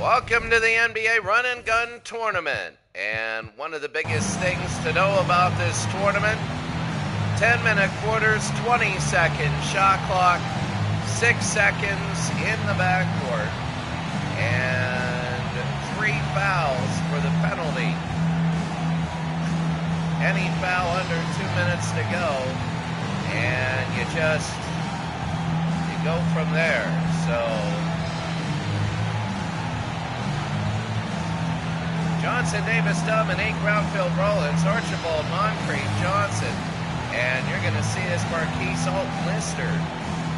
Welcome to the NBA Run and Gun Tournament. And one of the biggest things to know about this tournament, 10-minute quarters, 20-second shot clock, 6 seconds in the backcourt, and 3 fouls for the penalty. Any foul under 2 minutes to go, and you go from there. So Johnson, Davis, Dominique, Brownfield, Rollins, Archibald, Moncrief, Johnson. And you're going to see this Marquise Alt Lister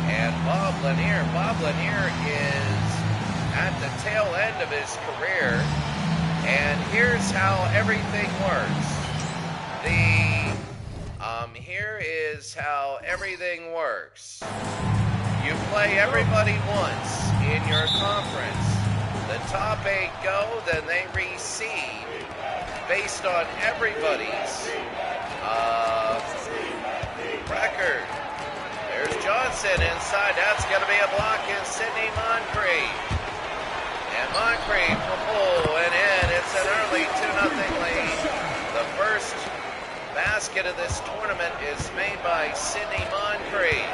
and Bob Lanier. Bob Lanier is at the tail end of his career. And here's how everything works. Here is how everything works. You play everybody once in your conference. The top 8 go, then they reseed based on everybody's record. There's Johnson inside. That's going to be a block in Sidney Moncrief. And Moncrief will pull and in. It's an early 2-0 lead. The first basket of this tournament is made by Sidney Moncrief.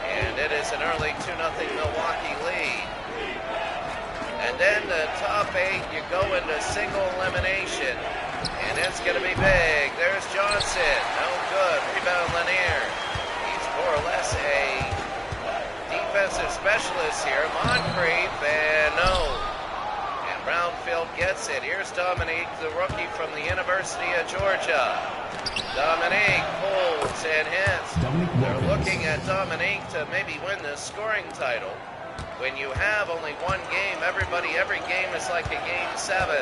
And it is an early 2-0 Milwaukee lead. And then the top 8, you go into single elimination. And it's going to be big. There's Johnson. No good. Rebound Lanier. He's more or less a defensive specialist here. Moncrief, and no. And Brownfield gets it. Here's Dominique, the rookie from the University of Georgia. Dominique pulls and hits. They're looking at Dominique to maybe win the scoring title. When you have only one game, every game is like a game 7.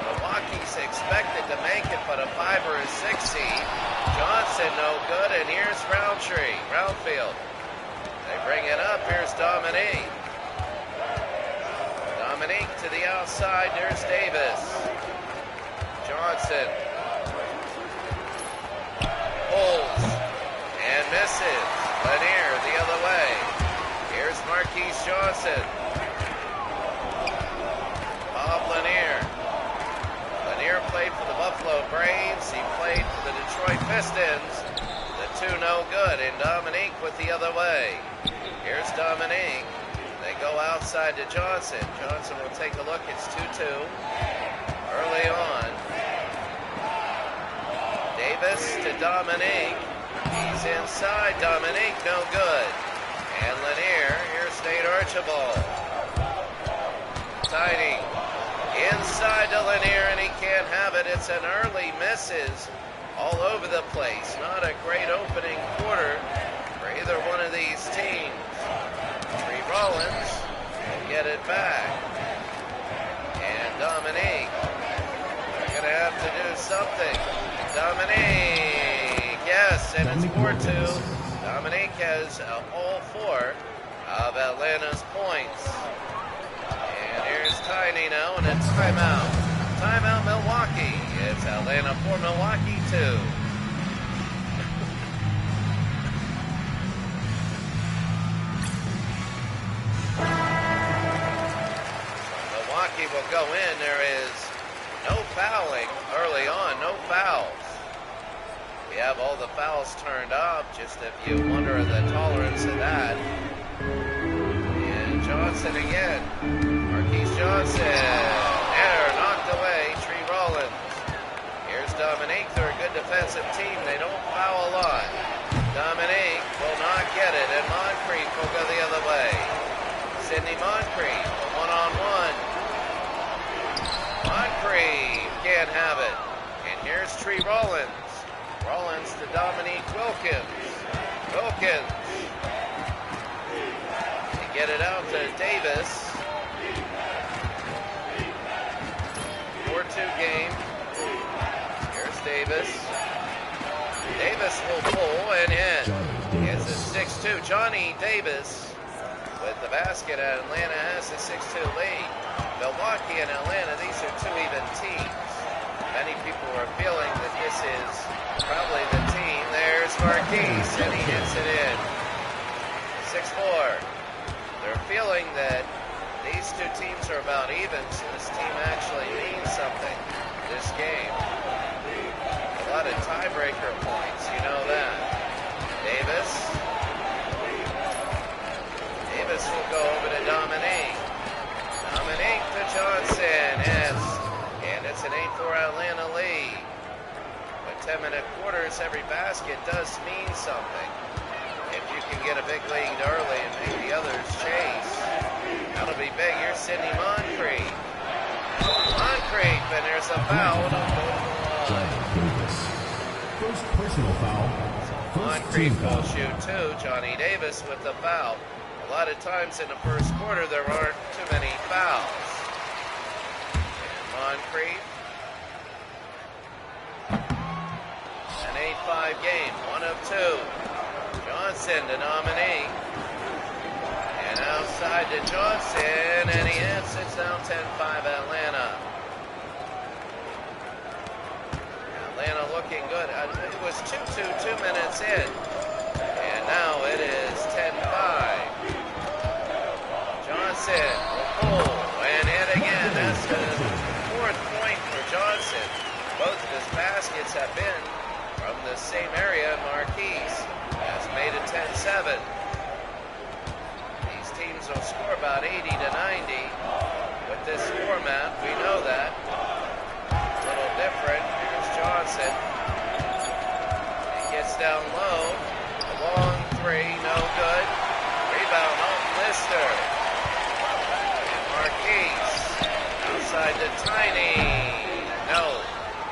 Milwaukee's expected to make it, but a 5 or a 6 seed. Johnson no good, and here's Brownfield. They bring it up, here's Dominique. Dominique to the outside, there's Davis. Johnson pulls and misses. Lanier the other way. Here's Marquise Johnson. Bob Lanier. Lanier played for the Buffalo Braves. He played for the Detroit Pistons. The 2 no good. And Dominique with the other way. Here's Dominique. They go outside to Johnson. Johnson will take a look. It's 2-2. Early on. Davis to Dominique. He's inside. Dominique, no good. And Lanier, here's Nate Archibald. Tiny. Inside to Lanier, and he can't have it. It's an early misses all over the place. Not a great opening quarter for either one of these teams. Tree Rollins will get it back. And Dominique, they're going to have to do something. Dominique. Yes, and it's 4-2. Dominique has all 4 of Atlanta's points. And here's Tiny now, and a timeout. Timeout Milwaukee. It's Atlanta 4, Milwaukee 2. Milwaukee will go in. There is no fouling early on, no fouls. We have all the fouls turned up, just if you wonder the tolerance of that. And Johnson again. Marquise Johnson. There, knocked away. Tree Rollins. Here's Dominique. They're a good defensive team. They don't foul a lot. Dominique will not get it, and Moncrief will go the other way. Sidney Moncrief, a one-on-one. Moncrief can't have it. And here's Tree Rollins. Rollins to Dominique Wilkins. Wilkins. They get it out to Davis. 4-2 game. Here's Davis. Davis will pull and in. It's a 6-2. Johnny Davis with the basket. Atlanta has a 6-2 lead. Milwaukee and Atlanta, these are 2 even teams. Many people are feeling that this is probably the team. There's Marquise, and he hits it in. 6-4. They're feeling that These two teams are about even, so this team actually means something this game. A lot of tiebreaker points, you know that. Davis will go over to Dominique. Dominique to Johnson, and it's an 8-4 Atlanta lead. But 10-minute quarters, every basket does mean something. If you can get a big lead early and make the others chase, that'll be big. Here's Sidney Moncrief. And there's a foul. First personal foul. Moncrief will shoot two. Johnny Davis with the foul. A lot of times in the first quarter, there aren't too many fouls. And Moncrief. An 8-5 game, 1 of 2. Johnson to Dominique. And outside to Johnson, and he hits. It's now 10-5 Atlanta. Atlanta looking good. It was 2-2, 2 minutes in. And now it is 10-5. Johnson will pull and hit again. That's the 4th point for Johnson. Both of his baskets have been from the same area. Marquise has made it 10-7. These teams will score about 80 to 90 with this format. We know that. A little different. Here's Johnson. He gets down low. A long 3, no good. Rebound off Lister. And Marquise outside to Tiny. No.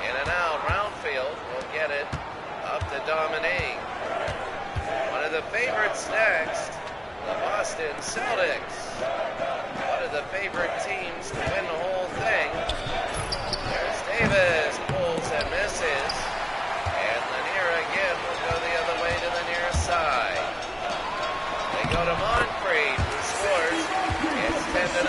In and out. Roundfield will get it up to Dominique. One of the favorites next, the Boston Celtics. One of the favorite teams to win the whole thing. There's Davis, pulls and misses. And Lanier again will go the other way to the near side. They go to Moncrief, who scores. It's 10-9.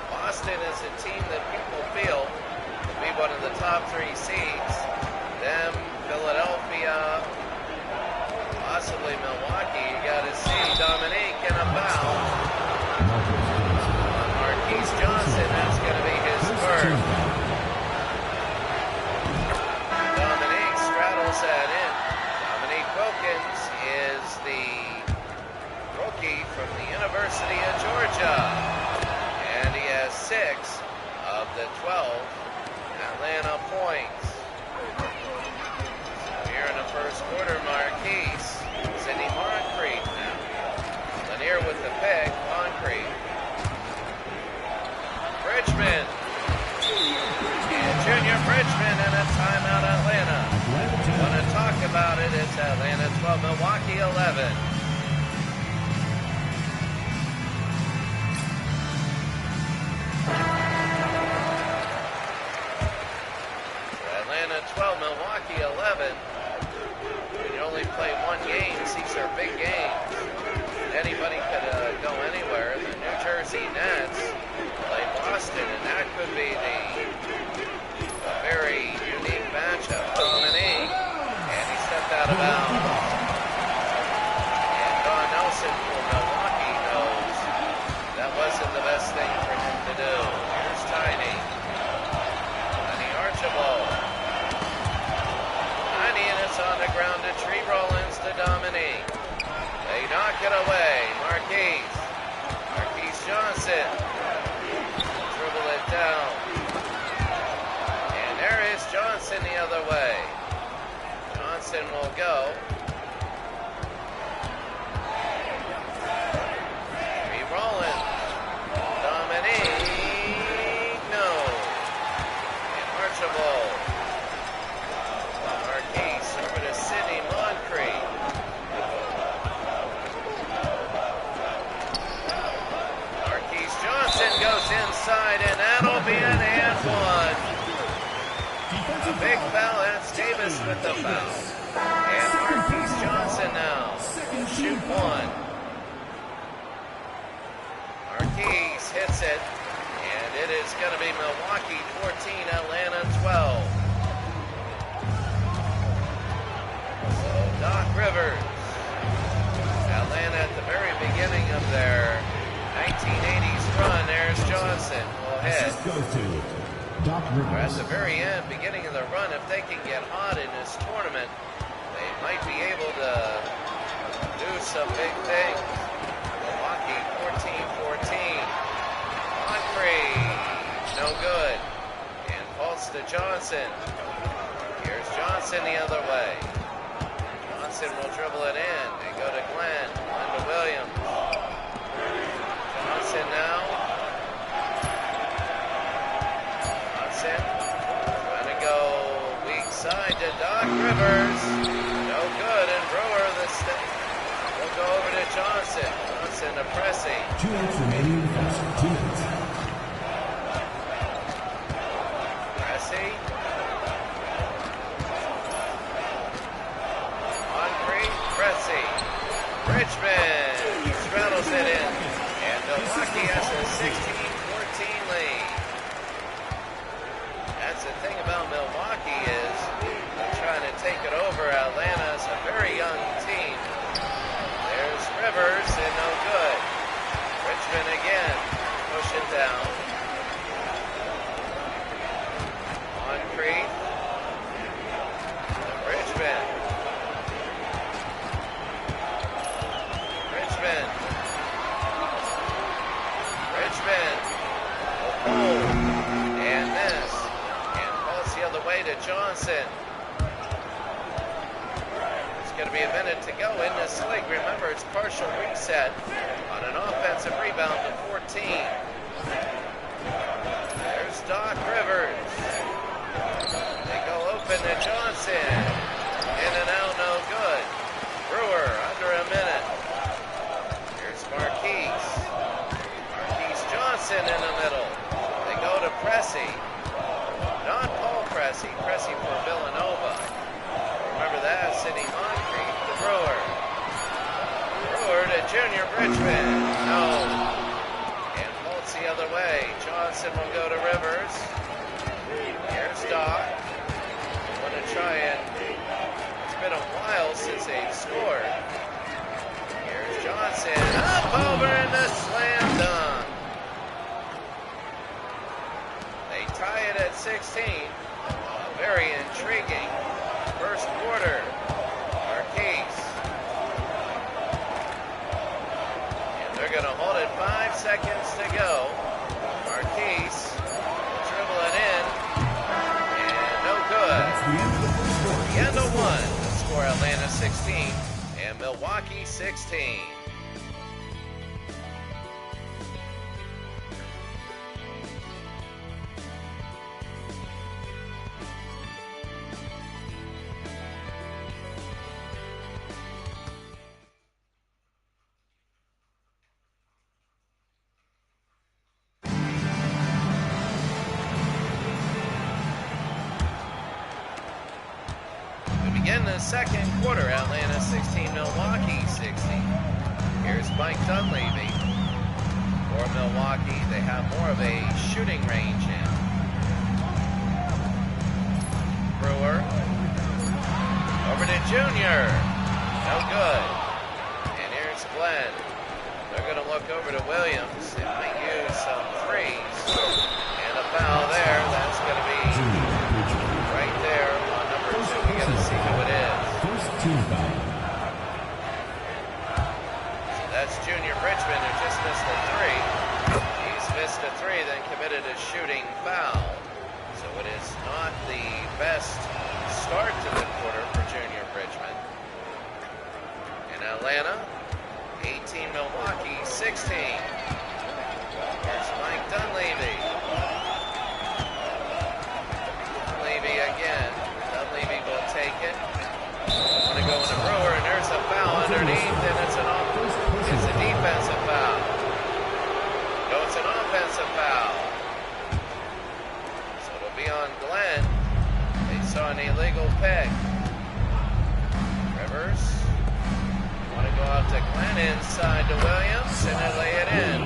Boston is a team that people feel will be one of the top 3 seeds. Them, Philadelphia, possibly Milwaukee. You got to see Dominique in a foul on Marquise Johnson. That's going to be his first. Dominique straddles that in. Dominique Wilkins is the rookie from the University of Georgia. And he has 6 of the 12 Atlanta points. Here in the first quarter, Marquise. Sidney Moncrief now. Lanier with the pick. Moncrief. Bridgman. And Junior Bridgman and a timeout Atlanta. Want to talk about it. It's Atlanta 12, Milwaukee 11. Atlanta 12, Milwaukee 11. When you only play one game, these are big games. Anybody could go anywhere. The New Jersey Nets play Boston, and that could be a very unique matchup. Dominique, and he stepped out of bounds. And Don Nelson for Milwaukee knows that wasn't the best thing for him to do. Here's Tiny. Tiny Archibald. And it's on the ground to Tree Rollins to Dominique. They knock it away. Marquise Johnson. Dribble it down. And there is Johnson the other way. Johnson will go. Tree Rollins. Dominique. No. And Archibald. Over to Sidney Moncrief. Marquise Johnson goes inside, and that'll be an and one. A big foul. That's Davis with the foul. And Marquise Johnson now will shoot one. Marquise hits it, and it is going to be Milwaukee 14, Atlanta 12. Doc Rivers. Atlanta at the very beginning ahead. Assist goes to Doc We're at Rivers. the very end, beginning of the run. If they can get hot in this tournament, they might be able to do some big things. Milwaukee 14-14. Moncrief, no good. And pulse to Johnson. Here's Johnson the other way. Johnson will dribble it in. They go to Glenn. Glenn to Williams. Johnson now. Johnson trying to go weak side to Doc Rivers. No good. And Brewer will go over to Johnson. Johnson to Pressey. 2 minutes remaining in the first. 2 minutes. Pressey. Moncrief. Pressey. Richmond straddles it in. And Milwaukee has a 16-14 lead. That's the thing about Milwaukee is they're trying to take it over. Atlanta's a very young team. There's Rivers and no good. Richmond again. Push it down. Moncrief. Richmond. Richmond. Richmond. Oh, and this. And pulls the other way to Johnson. It's going to be a minute to go in this league. Remember, it's partial reset on an offensive rebound to 14. There's Doc Rivers. They go open to Johnson. In and out, no good. Brewer, under a minute. Here's Marquise. Marquise Johnson in the middle. They go to Pressey. Not Paul Pressey. Pressey for Villanova. Remember that, Sidney Moncrief to Brewer. Brewer to Junior Bridgman. No. And Holtz the other way. Johnson will go to Rivers. Here's Doc. Want to try it. It's been a while since they've scored. Here's Johnson. Up over and the slam dunk. They tie it at 16. Very intriguing first quarter. Marquise. And they're going to hold it 5 seconds to go. Marquise will dribble it in. And no good. The end of one. The score Atlanta 16 and Milwaukee 16. In the second quarter, Atlanta 16, Milwaukee 16. Here's Mike Dunleavy. For Milwaukee, they have more of a shooting range in. Brewer. Over to Junior. No good. And here's Glenn. They're going to look over to Williams. They might use some threes. And a foul there. That's going to be right there on number 2. We got to see who it is. First team foul. So that's Junior Bridgman who just missed a 3. He's missed a 3, then committed a shooting foul. So it is not the best start to the quarter for Junior Bridgman. In Atlanta, 18, Milwaukee 16. Here's Mike Dunleavy. Dunleavy again. Dunleavy will take it. Want to go into Brewer, and there's a foul underneath, and it's a defensive foul. No, it's an offensive foul. So it'll be on Glenn. They saw an illegal pick. Rivers. Want to go out to Glenn, inside to Williams, and then lay it in.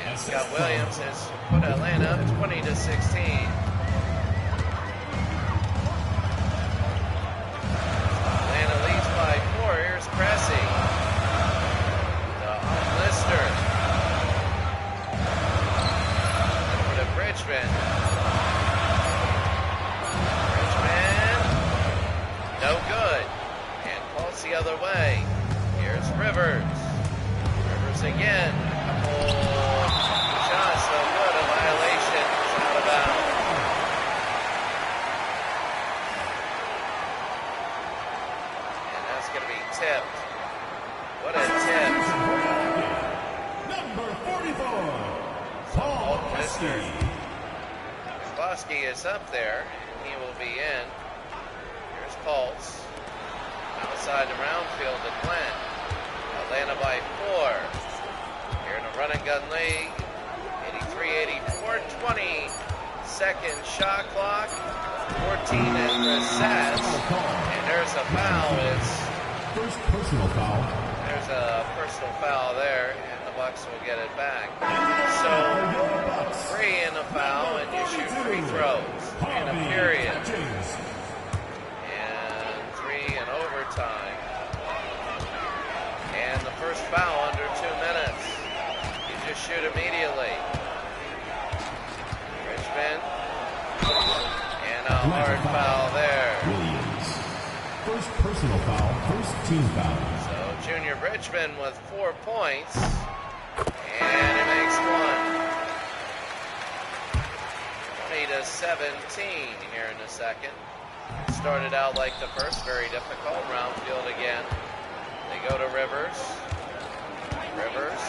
And Scott Williams has put Atlanta up 20-16. Here's Pressey. Lister. Over to other way. Here's Rivers. Rivers again. Couple shots, no good. A violation. It's out of bounds. And that's going to be tipped. What a tip. Number 44, Paul Bosky. Bosky is up there, and he will be in. Here's Pulse. Outside the round field to Glenn. Atlanta by 4. Here in a run and gun league. 83-84, 20-second shot clock. 14 in recess. And there's a foul. It's First personal foul. There's a personal foul there, and the Bucks will get it back. So 3 in a foul, and you shoot free throws in a period. And 3 in overtime. And the first foul under 2 minutes. You just shoot immediately. Richmond. And a hard foul there. Williams. First personal foul, first team foul. So Junior Richmond with 4 points. And he makes 1. 20-17 here in the second. Started out like the first, very difficult. Round field again. They go to Rivers. Rivers.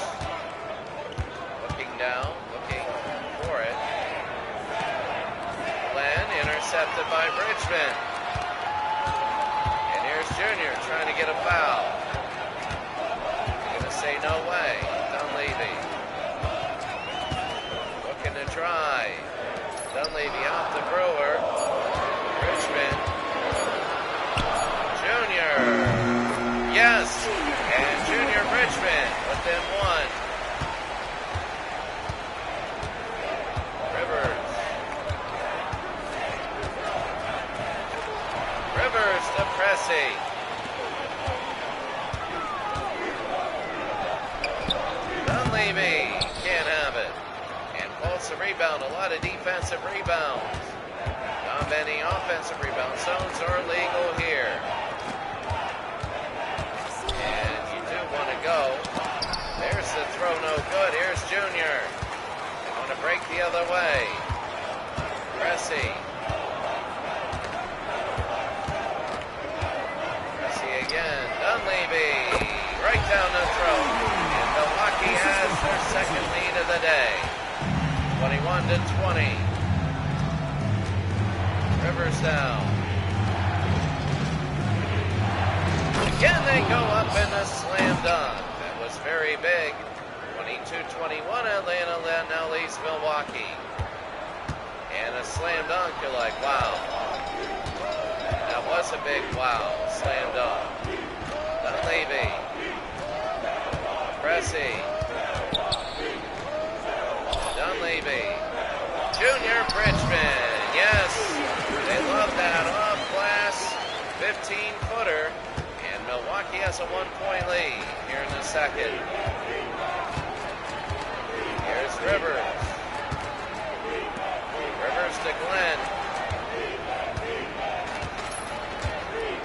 Looking down, looking for it. Glenn intercepted by Richmond. And here's Junior trying to get a foul. Gonna say no way. Dunleavy. Looking to drive. Dunleavy out to Brewer. Richmond. Junior. Yes. And Junior Richmond within 1. Rivers. Rivers to Pressey. Dunleavy can't have it. And Pulse the rebound. A lot of defensive rebounds. Not many offensive rebounds. Zones are legal here. And you do want to go. There's the throw, no good. Here's Junior. They want to break the other way. Pressey. Pressey again. Dunleavy. Right down the throat. And Milwaukee has their second lead of the day. 21-20. Rivers down. Again they go up in a slam dunk. That was very big. 22-21, Atlanta now leads Milwaukee. And a slam dunk, you're like, wow. That was a big wow. Slam dunk. Dunleavy. Pressey. Dunleavy. Junior Richmond. Yes, they love that off-glass 15-footer. And Milwaukee has a 1-point lead here in the second. Here's Rivers. Rivers to Glenn.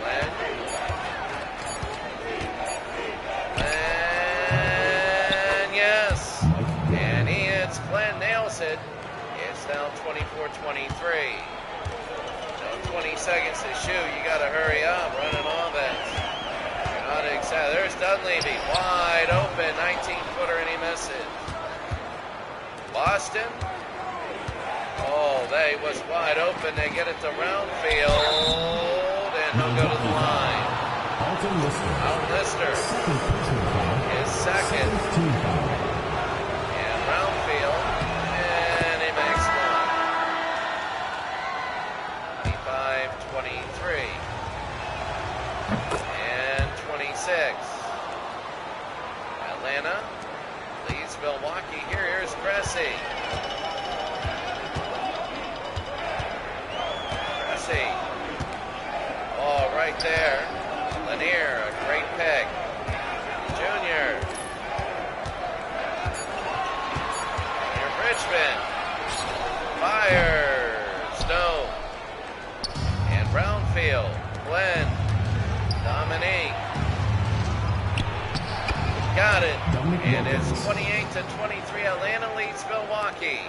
Glenn. And yes. And he hits. Glenn nails it. It's now 24-23. 20 seconds to shoot. You got to hurry up. Running offense. You're not exact. There's Dunleavy. Wide open. 19-footer and he misses. Boston. Oh, they was wide open. They get it to round field. And he'll go to the line. Alton Lister. His second. And round field. And he makes 1. 25-23. And 26. Atlanta leads Milwaukee here. Here's Pressey. Pressey. Oh, right there. Lanier, a great pick. Junior. Junior Richmond. Fires. No. And Brownfield. Glenn. Dominique. got it. And it's 28-23. Atlanta leads Milwaukee.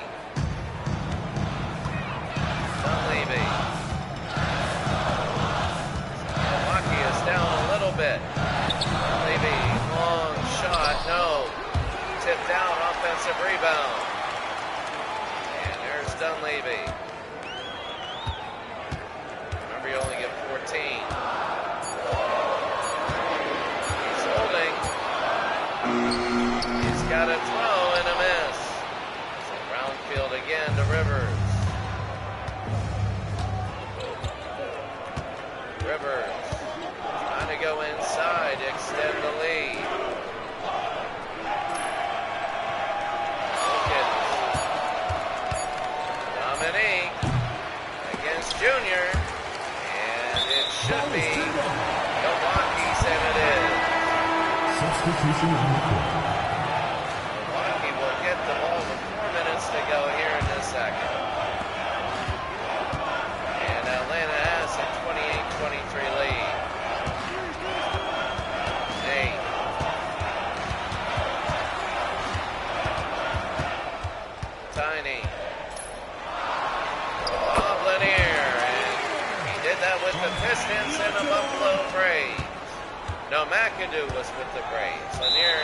Dunleavy. Milwaukee is down a little bit. Dunleavy, long shot, no. Tipped out, offensive rebound. And there's Dunleavy. Remember, you only get 14. He's holding. He's got a throw and a miss. So Brownfield again to Rivers. Rivers trying to go inside, extend the lead. Dominique against Junior, and it should be Milwaukee's, and it is. Substitution on the court. Milwaukee will get the ball with 4 minutes to go here in this second. And Atlanta has a 28-23 lead. Nate. Tiny. Bob Lanier. And he did that with the Pistons and the Buffalo Braves. No, McAdoo was with the Braves. Lanier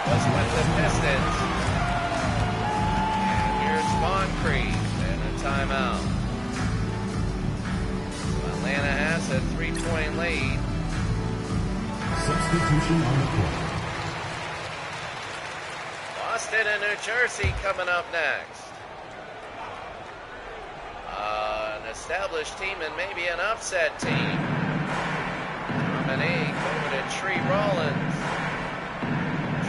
was with the Pistons. And here's Moncrief and a timeout. Atlanta has a 3-point lead. Substitution on the court. Boston and New Jersey coming up next. An established team and maybe an upset team. Dominique over to Tree Rollins.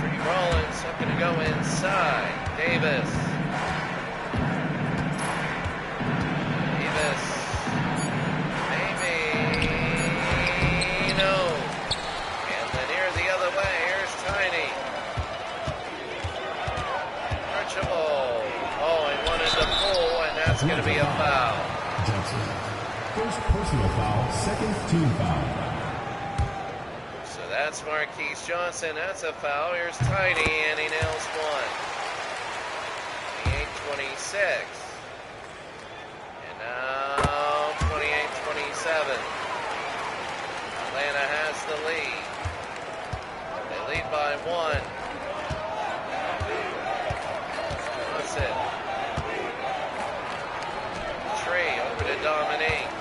Tree Rollins looking to go inside. Davis. Maybe. No. And Lanier the other way. Here's Tiny. Archibald. Oh, he wanted to pull, and that's going to be a foul. Johnson. First personal foul, second team foul. So that's Marquise Johnson. That's a foul. Here's Tiny, and he nails one. 28-26. And now 28-27. Atlanta has the lead. They lead by one. That's it. Tree over to Dominique.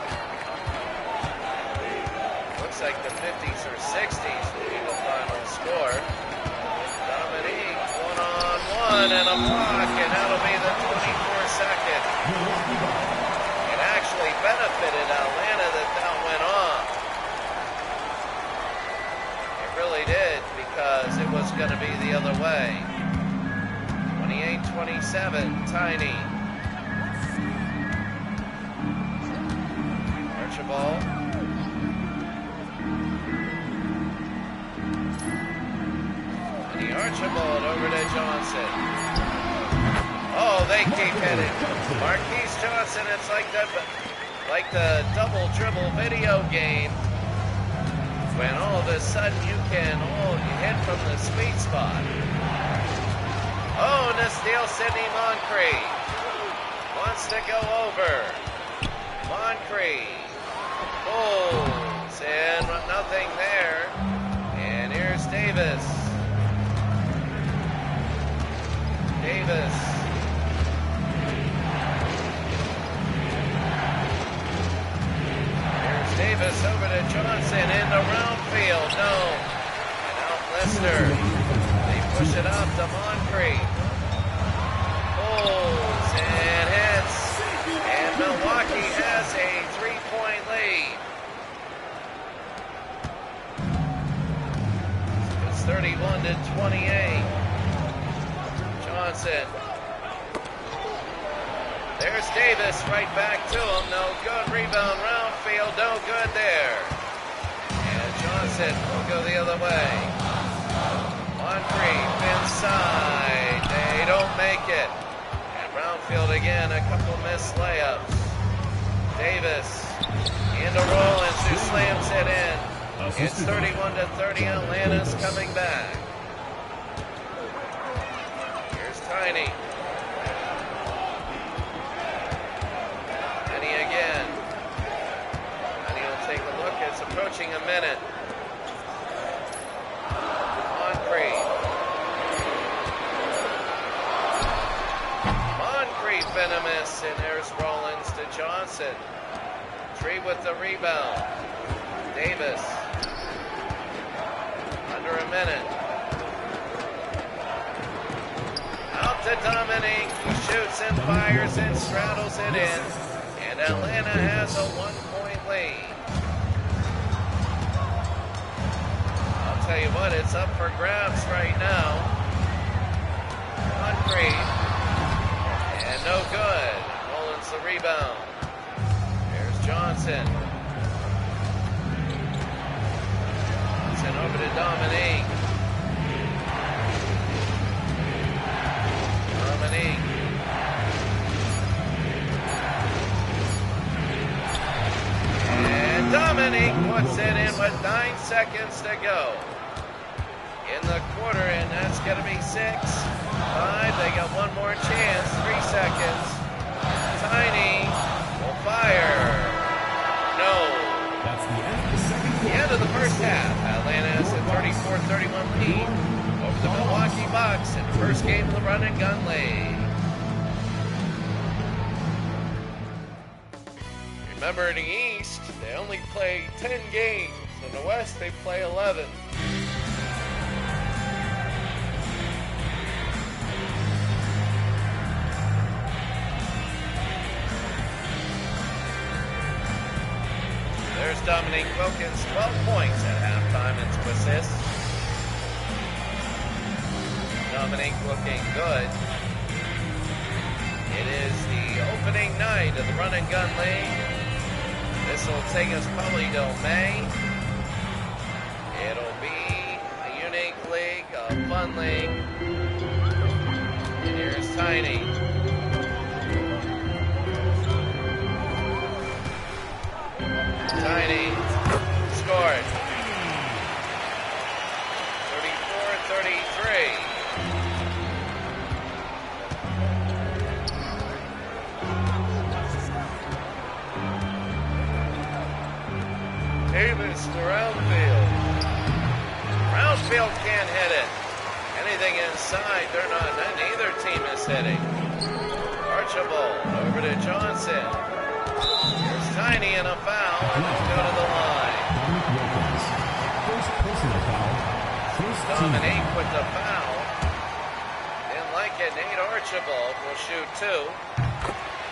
Looks like the 50s or 60s will be the final score. Dominique, one-on-one and a block, and that'll be the 24-second. It actually benefited Atlanta that went on. It really did, because it was going to be the other way. 28-27, Tiny. Archibald. And the Archibald over to Johnson. Oh, they keep hitting. Marquise Johnson, it's like the double dribble video game. When all of a sudden you hit from the sweet spot. Oh, and the steal, Sidney Moncrief. Wants to go over. Moncrief. Pulls, and nothing there. And here's Davis. Davis. Here's Davis over to Johnson in the round field. No. And out Lister. They push it up to Moncrief. Pulls and hits. And Milwaukee has a 3-point lead. It's 31-28. Johnson. There's Davis right back to him. No good. Rebound, round field. No good there. And Johnson will go the other way. Moncrief inside. They don't make it. And Brownfield again. A couple missed layups. Davis into Rollins, who slams it in. It's 31-30. Atlanta's coming back. Tiny. Tiny again. Tiny will take a look. It's approaching a minute. Moncrief. Moncrief and a miss, and there's Rollins to Johnson. Tree with the rebound. Davis. Under a minute. Out to Dominique. He shoots and fires and straddles it in. And Atlanta has a 1-point lead. I'll tell you what, it's up for grabs right now. Moncrief. And no good. Rollins the rebound. There's Johnson. Johnson over to Dominique. Dominique. And Dominique puts it in with 9 seconds to go in the quarter, and that's going to be 6, 5. They got one more chance. 3 seconds. Tiny will fire. No. That's the end of the second quarter. The end of the first half. Atlanta has a 34-31 lead over the Milwaukee Bucks in the first game of the Run and Gun League. Remember, in the East, they only play 10 games. In the West, they play 11. There's Dominique Wilkins, 12 points at halftime and 2 assists. Dominique looking good. It is the opening night of the Run and Gun League. This will take us probably till May. It'll be a unique league, a fun league. And here's Tiny. Tiny scored. 34-33. Davis to Roundfield. Roundfield can't hit it. Anything inside, they're not. Neither team is hitting. Archibald over to Johnson. Here's Tiny and a foul, and they'll go to the line. First personal foul. First Dominique with the foul. Didn't like it. Nate Archibald will shoot 2.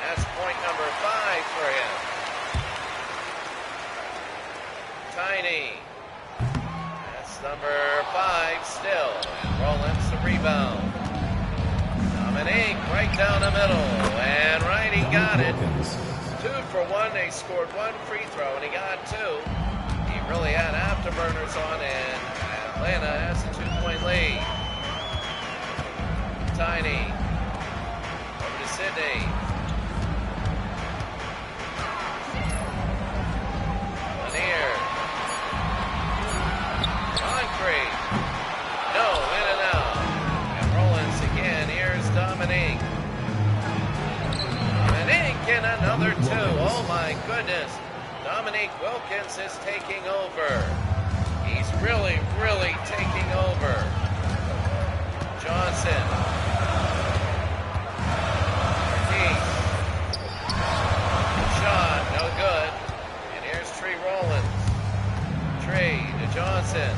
That's point number 5 for him. Tiny. That's number 5 still. And Rollins the rebound. Dominique right down the middle. And right, he got it. 2 for 1. They scored 1 free throw, and he got 2. He really had afterburners on, and Atlanta has a 2-point lead. Tiny. Over to Sidney. Lanier. Moncrief. No, in and out. And Rollins again. Here's Dominique. Dominique in another 2. Oh my goodness. Dominique Wilkins is taking over. He's really, really taking over. Johnson. Ortiz. Shot, no good. And here's Tree Rollins. Tree to Johnson.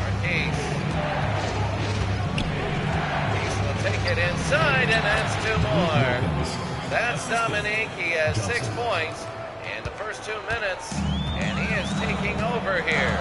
Ortiz. Take it inside, and that's 2 more. That's Dominique. He has 6 points in the first 2 minutes, and he is taking over here.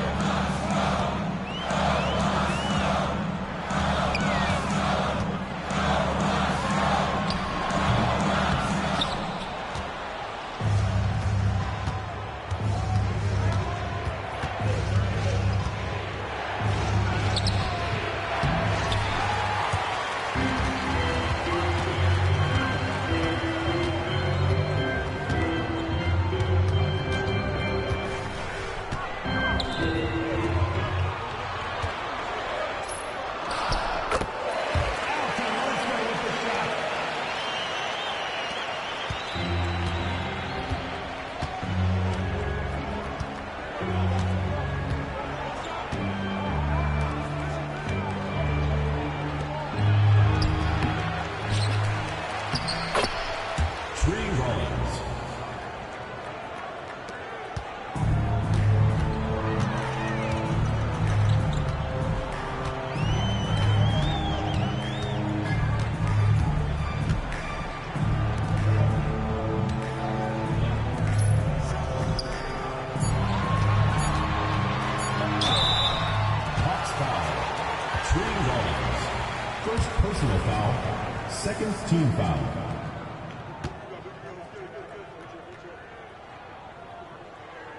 foul. Second team foul.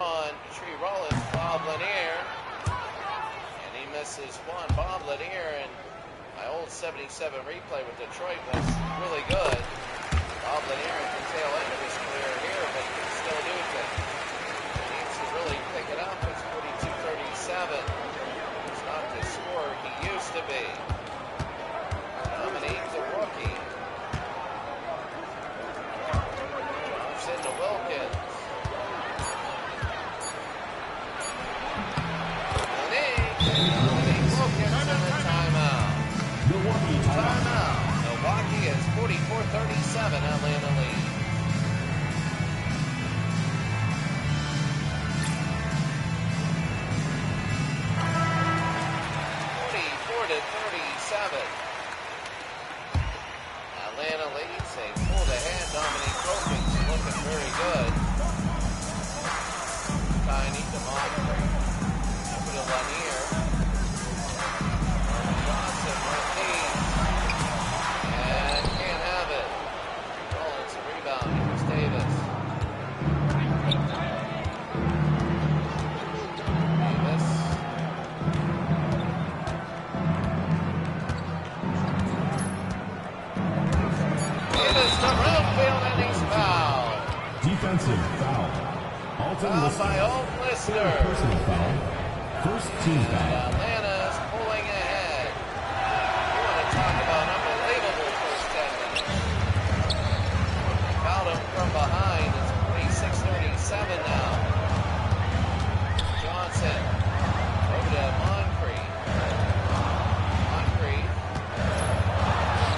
On Tree Rollins, Bob Lanier. And he misses one. Bob Lanier, and my old 77 replay with Detroit was really good. Bob Lanier at the tail end of his career here, but he can still do things. He needs to really pick it up. It's 42-37. He's not the scorer he used to be. Dominique, the rookie. Moves into Wilkins. Dominique Wilkins in the timeout. Milwaukee timeout. Milwaukee is 44-37. Atlanta leads. 44-37. Atlanta leads. They pulled ahead. Dominique Wilkins looking very good. Tiny to Montgomery. Over to Lanier. Johnson with lead. And can't have it. Rollins a rebound. Here's Davis. Davis. Davis to Brownfield and he's fouled. Defensive foul. Alton Fouled Lister. by Old Lister. Personal foul. First team foul. Atlanta's pulling ahead. You want to talk about unbelievable first 10 minutes. They fouled him from behind. It's 46-37 now. Johnson over to Moncrief. Moncrief.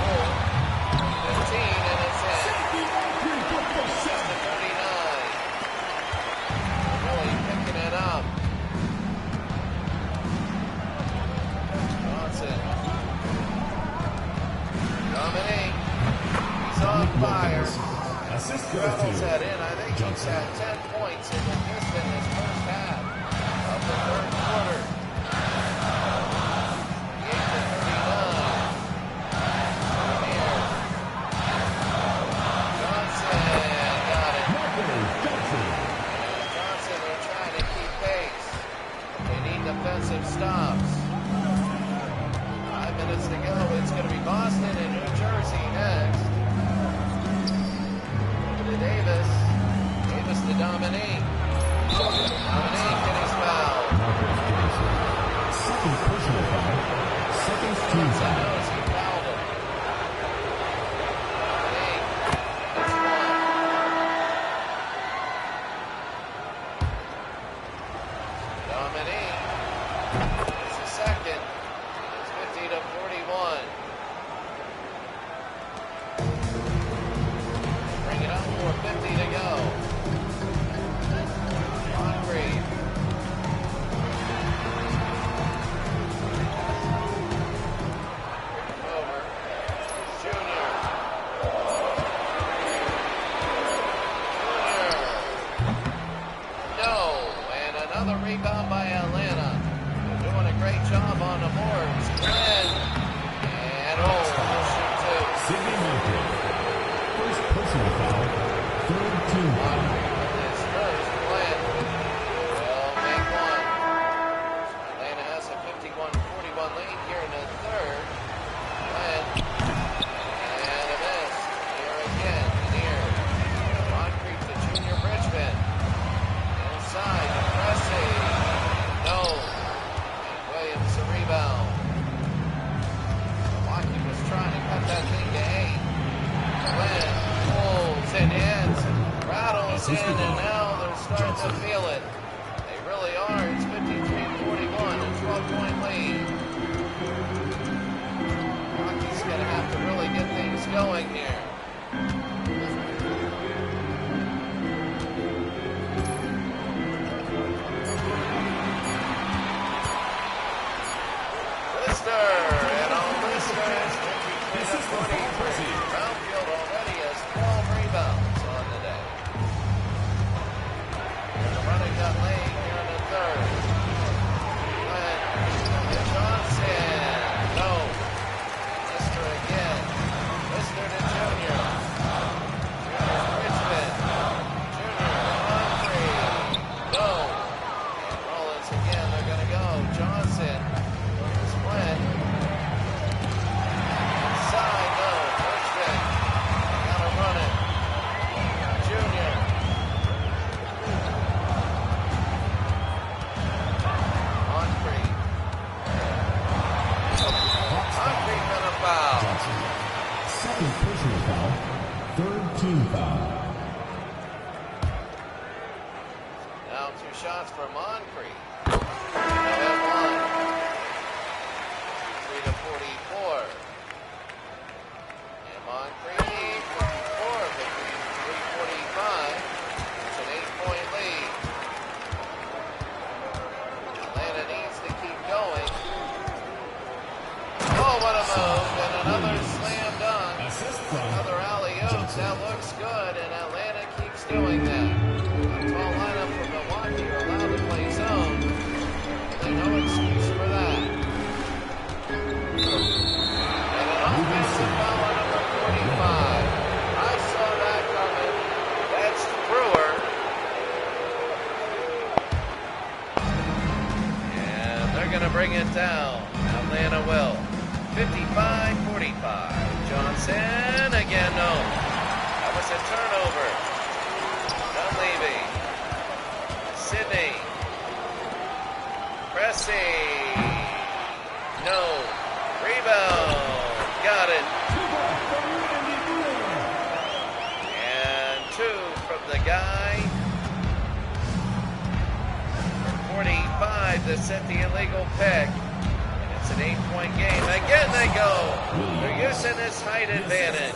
Full. 15 and it's in. 6-39. Really picking it up. Johnson. Dominique. He's on fire. Assist Reynolds goes had to in. I think he's Johnson. had 10 points in the first half of the third quarter. 38-39. Lanier. Johnson got it. Johnson, they're trying to keep pace. They need defensive stops. 5 minutes to go. It's going to be Boston and New Jersey next. Over to Davis. Davis to Dominique. Dominique and he's fouled. Second personal foul. Second team I foul. notice he fouled him. Dominique. That's one. Dominique. It's the second. It's 50-41. Bring it up for 50 to go. Moncrief. Over. Junior. No. And another rebound by Atlanta. They're doing a great job on the boards. Glenn. And he'll shoot two. Sidney Moncrief. First personal foul. Third team foul. Moncrief with his first. Glenn will make one. Atlanta has a 51-41 lead here in the third. Glenn. And a miss. Here again. Lanier. Moncrief to Junior Bridgman. Inside. Pressing. No. And Williams a rebound. Milwaukee was trying to cut that thing to 8. Glenn pulls and ends, rattles in, and now they're starting to feel it. They really are. It's 53-41, a 12-point lead. Milwaukee's going to have to really get things going here. Lister, and on Lister is 53-43. Brownfield already has 12 rebounds on the day. And the running got late here in the third. Glenn and Johnson. No. Lister again. Two shots for Moncrief. No hit one. 53 to 44. And Moncrief, 54, 53-45. It's an 8-point lead. Atlanta needs to keep going. Oh, what a move. And another slam dunk. Another alley-oop. That looks good, and Atlanta keeps doing that. A tall lineup from Milwaukee are allowed to play zone. There's no excuse for that. And an offensive foul on number 45. I saw that coming. That's Brewer. And they're going to bring it down. Atlanta will. 55-45. Johnson again, no. That was a turnover. Dunleavy. Sidney. Pressey. No. Rebound. Got it. And two from the guy. 45 to set the illegal pick. It's an 8-point game. Again they go. They're using this height advantage.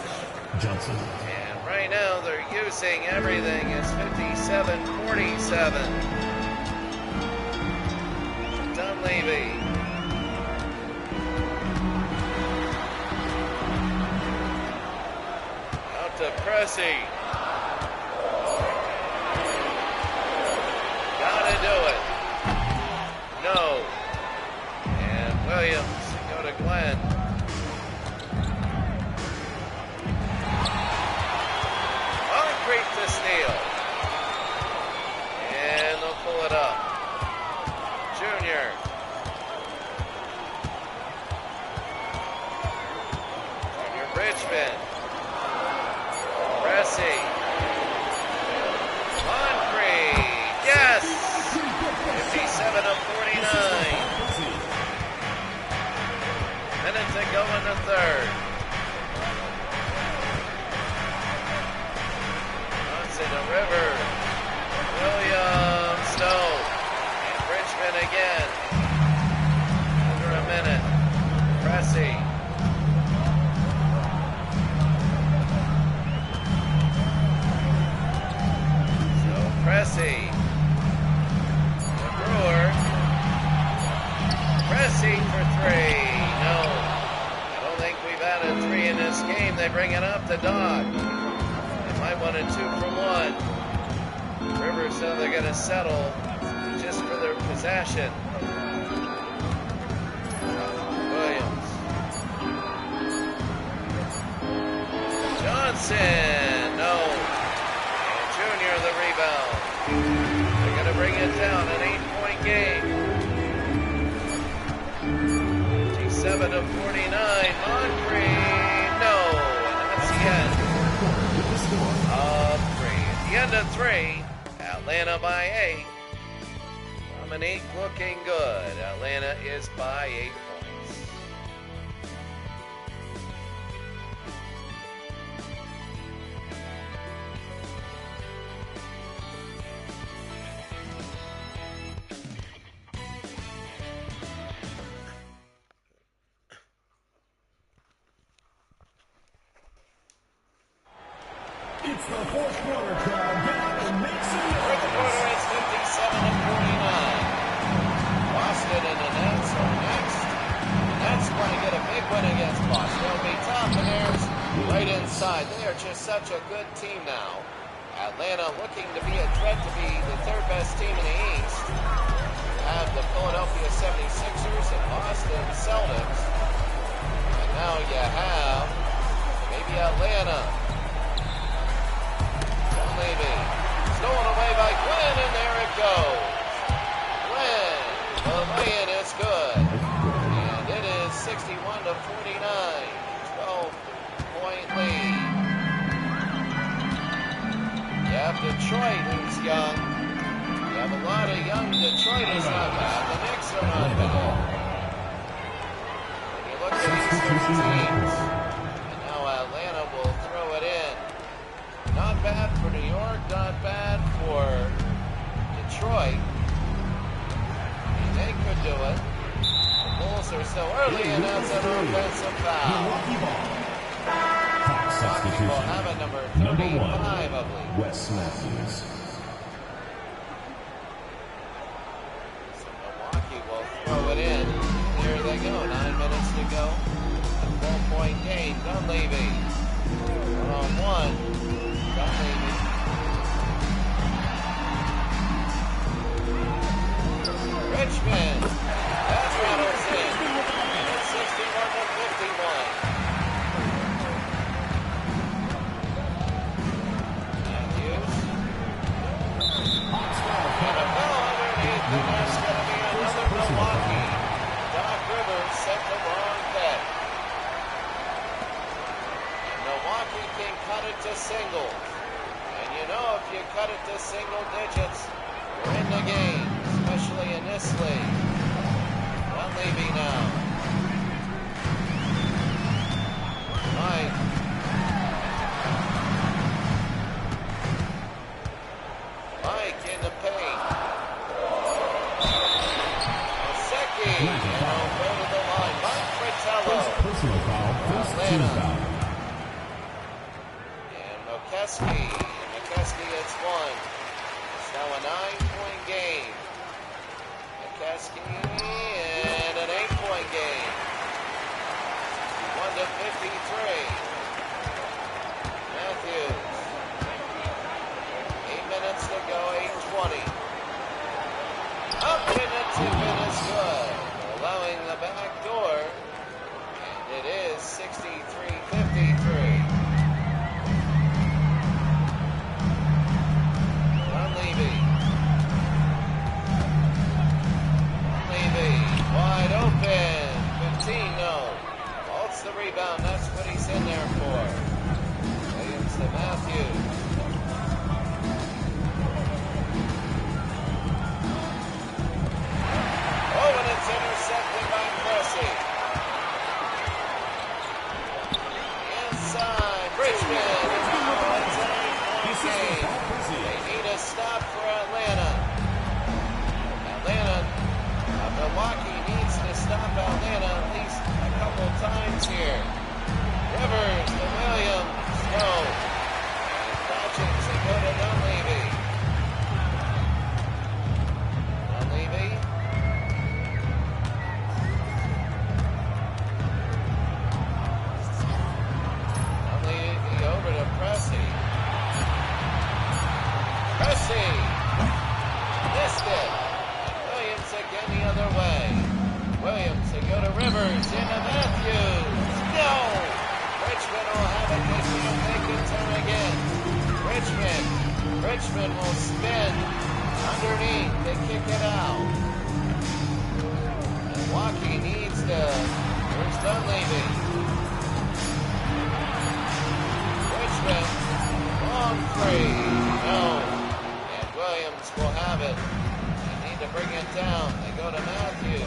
Johnson. And right now they're using everything. It's 57-47. Dunleavy. Out to Pressey. Gotta do it. No. Williams, go to Glenn. Moncrief to steal. And they'll pull it up. Junior. Junior Bridgman. Pressey. Moncrief. Yes! 57-49. Minute to go in the third. Johnson to River. Williams, no. And Bridgman again. Under a minute. Pressey. So Pressey. The Brewer. Pressey for three. No. I don't think we've had a three in this game. They bring it up to Dodd. They might want a 2 from 1. Rivers said they're going to settle just for their possession. Williams. Johnson. No. And Junior the rebound. They're going to bring it down. An 8-point game. 57-49. Moncrief. No. And that's the end of 3. At the end of 3, Atlanta by 8. Dominique looking good. Atlanta is by 8 points. It's the fourth quarter crowd back and make some noise. Fourth quarter is 57-49. Boston and the Nets are next. The Nets want to get a big win against Boston. It'll be tough, and there's right inside. They are just such a good team now. Atlanta looking to be a threat to be the third best team in the East. You have the Philadelphia 76ers and Boston Celtics. And now you have maybe Atlanta. Maybe. Stolen away by Glenn, and there it goes. Glenn, the lay-in is good. And it is 61-49. 12-point lead. You have Detroit, who's young. You have a lot of young. Detroit is not bad. The Knicks are not bad. When you look at these two teams, and now Atlanta will throw it in. Not bad for New York, not bad for Detroit. so early, and that's an offensive foul. Milwaukee ball. Hot Milwaukee will substitution. have a number Number 35, one, I believe. Wes Matthews. So Milwaukee will throw it in. Here they go. 9 minutes to go. A 4-point game. Dunleavy. 1-on-1. Dunleavy. Richmond. That rattles in. It's 61-51. Matthews. And a foul underneath, and there's going to be another Milwaukee. Doc Rivers set the wrong bet. And Milwaukee can cut it to singles. And you know if you cut it to single digits, you're in the game, especially in this league. Dunleavy now. Mike. Mike in the paint. Oseki. And he'll go to the line. Mike Fratello. Personal foul. First team foul. And McKeskey. McKeskey gets one. It's now a 9-point game. McKeskey and an 8-point game. 61-53. Matthews. 8 minutes to go, 8:20. Up in the tip and is good. Allowing the back door. And it is 63-53. Dunleavy. Wide open. 15, no. Holds the rebound. That's what he's in there for. Williams to Matthews. Oh, and it's intercepted by Cressy. Inside. Richmond. Oh, it's an 8-point game. They need a stop for Atlanta. Milwaukee needs to stop Atlanta at least a couple times here. Rivers to Williams. No. And Dodging to go to Dunleavy. Dunleavy. Dunleavy over to Pressey. Pressey. Missed it. Williams again the other way. Williams to go to Rivers into Matthews. No! Richmond will have it. They can turn again. Richmond will spin underneath. They kick it out. Milwaukee needs to. Here's Dunleavy. Richmond long three. No. And Williams will have it. To bring it down. They go to Matthews.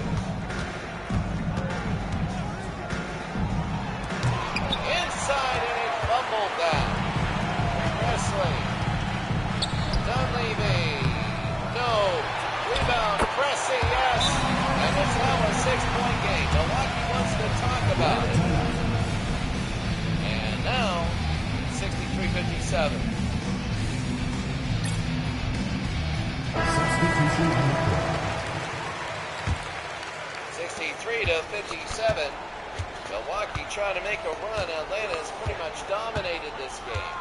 Inside, and he fumbled that. Presley. Dunleavy. No. Rebound. Pressey, yes. And it's now a 6-point game. Milwaukee wants to talk about it. And now, 63-57. Substitution on the court. 63-57. Milwaukee trying to make a run. Atlanta has pretty much dominated this game.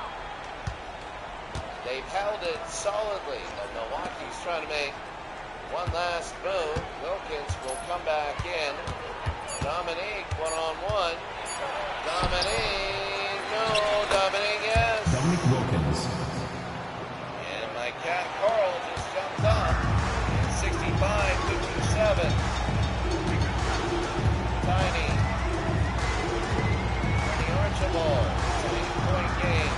They've held it solidly, but Milwaukee's trying to make one last move. Wilkins will come back in. Dominique, one-on-one. Dominique, no. Dominique, yes. Dominique Wilkins. And my cat Carl just jumped up. 65-57. Tiny Archibald. It's an 8-point game.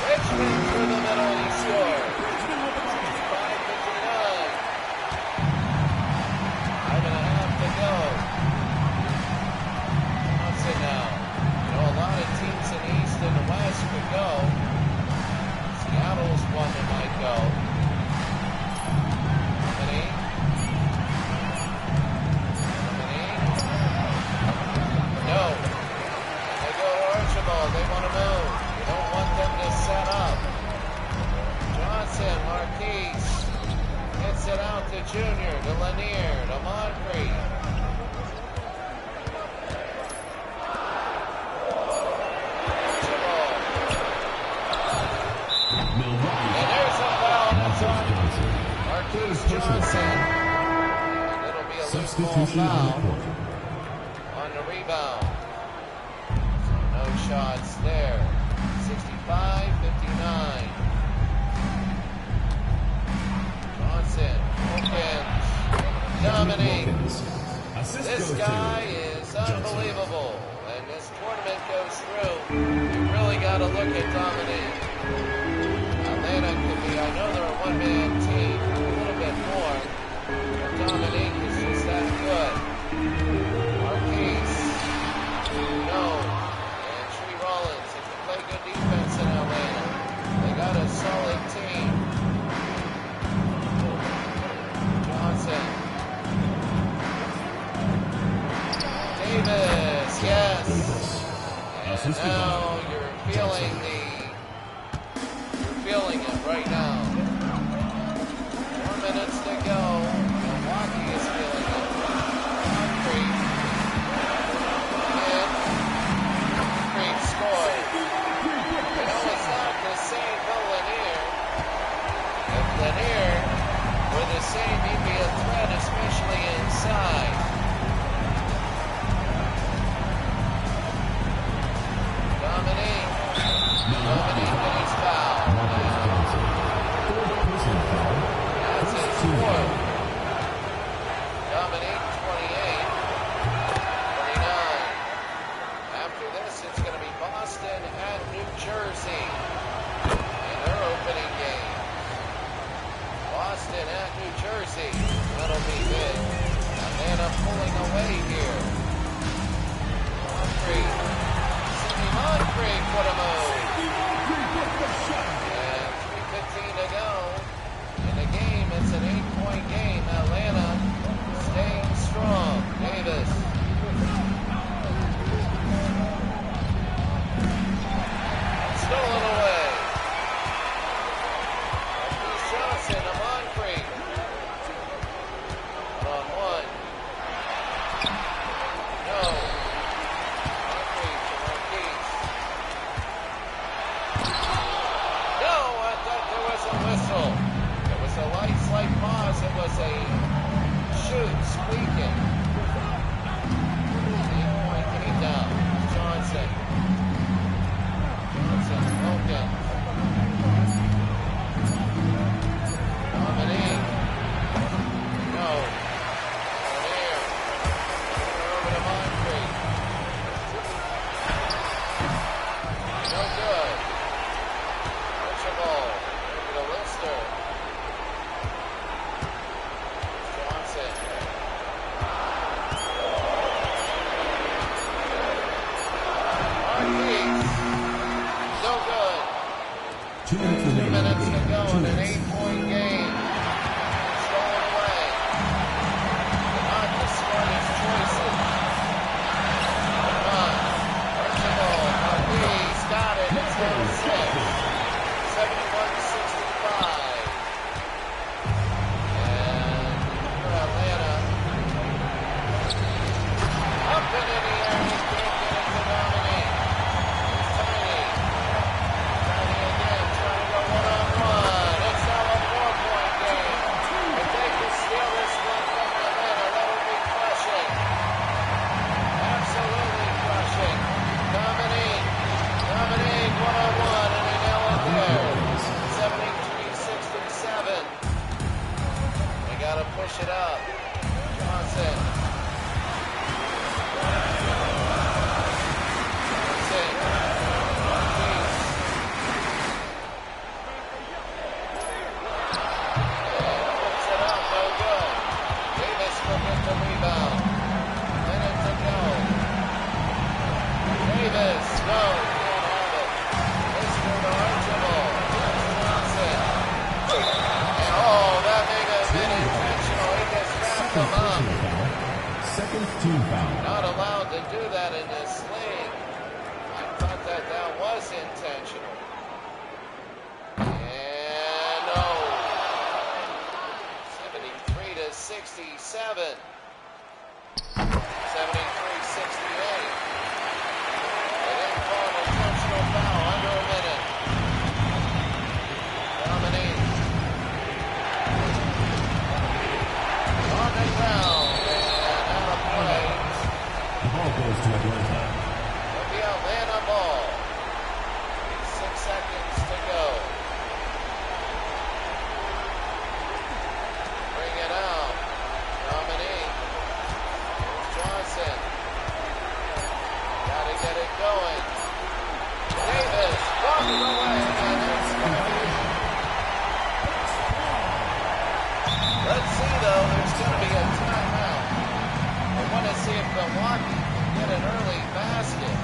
Richmond through the middle, he scored. 65-59. Kicks it out to Junior, to Lanier, to Moncrief. And there's a foul. That's on Marquise Johnson. And it'll be a loose ball foul on the rebound. So no shots there. 65-59. Johnson opens. Dominique. This guy is unbelievable. And this tournament goes through. You really got to look at Dominique. Atlanta could be, I know they're a one-man team, a little bit more, but Dominique is just that good. Marquise, no, and Tree Rollins, if you play good defense in Atlanta, they got a solid team. Johnson. Davis, yes. And now you're feeling it right now. 4 minutes to go. Milwaukee is feeling it. Moncrief. And Moncrief scored. You know, it's not the same for Lanier. If Lanier were the same, he'd be a threat, especially inside. Dominique and his foul. That's his fourth. Dominique, 28, 29. After this, it's going to be Boston at New Jersey in their opening game. Boston at New Jersey. That'll be big. Atlanta pulling away here. Moncrief for the move. And 3:15 to go in the game. It's an 8-point game. Atlanta staying strong. Davis. Stolen away. Marquise Johnson to Moncrief. 1-on-1. No. Whistle. It was a light, slight pause. It was a shoot, squeaking. 8-point game down. Johnson. Broken. Dominique. No. Lanier. Over to Moncrief. No good. Archibald. Lister. Johnson. Marquise. So good. 2 minutes to go in an 8-point game. Stolen away. Not the smartest choices. Come on. Archibald. Marquise got it. It's now 6. 71-65. And for Atlanta, up and in the air, he can't get it to Dominique. It's Tiny. Tiny again, trying to go one-on-one. It's now a 4-point game. If they can steal this one from Atlanta, that would be crushing. Absolutely crushing. Dominique, one-on-one, and they nail it there. 73-67. They got to push it up. Johnson. Marquise. And puts it up. No good. Davis will get the rebound. Minute to go. Davis. No. Can't have it. Lister to Archibald. Johnson. And that may have been intentional. He just wrapped them up. Second team foul. Not allowed to do that in this league. I thought that was intentional. And no. They didn't call an intentional foul under a minute. Dominique on the ground and out of play. The ball goes to Atlanta. It'll be Atlanta ball. 6 seconds to go. Bring it out. Dominique. Here's Johnson. Gotta get it going. Davis walking away, and it's gonna be. Let's see though, there's gonna be a timeout. I want to see if Milwaukee can get an early basket.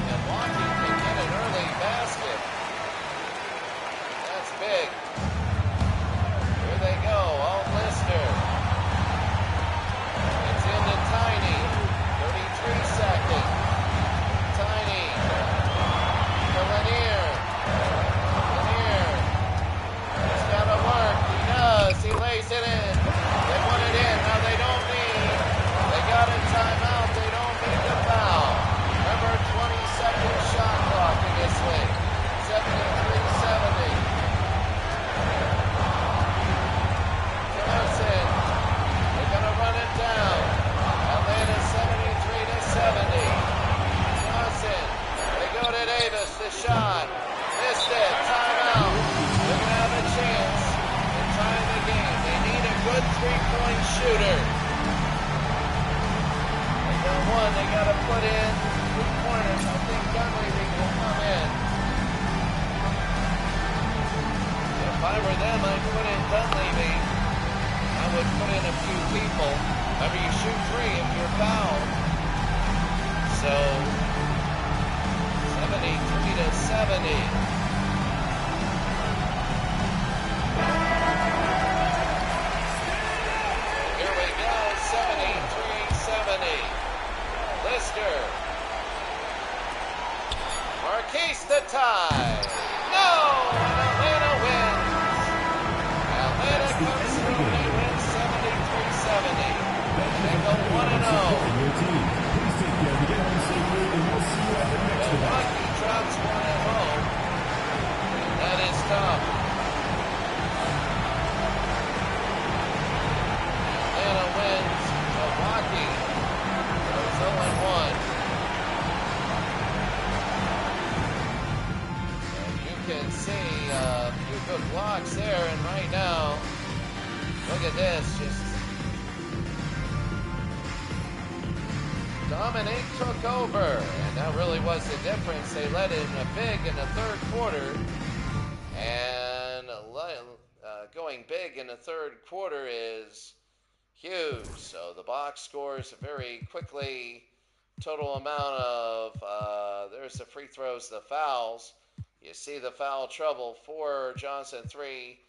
Milwaukee can get an early basket. That's big. Here they go, all Lister. It's into Tiny. 33 seconds. Tiny. To Lanier. Lanier. He's got to work. He does. He lays it in. They want it in. Now they don't need. They got a timeout. They don't need the foul. Remember, 20-second shot clock in this league. 73-70. Johnson. They're going to run it down. Atlanta 73-70. Johnson. They go to Davis. The shot. Missed it. Timeout. They're going to have a chance to tie the game. They need a good three-point shooter. They got one. They got to put in 3 pointers. I think Dunleavy will come in. If I were them, I'd put in Dunleavy. I would put in a few people. Remember, you shoot 3 if you're fouled. So, 73-70. Here we go, 73-70. Lister. Marquise the tie. No! And Atlanta wins. Atlanta comes through. They win 73-70. They go 1-0. Your team. Please take care to get home safely, and we'll see you at the next event. Milwaukee drops 1 at home. And that is tough. Atlanta wins. Milwaukee goes 0-1. And you can see a few good blocks there. And right now, look at this. Just Dominique took over, and that really was the difference. They led it in a big in the third quarter, and going big in the third quarter is huge. So the box scores very quickly. Total amount of, there's the free throws, the fouls. You see the foul trouble. 4, Johnson 3,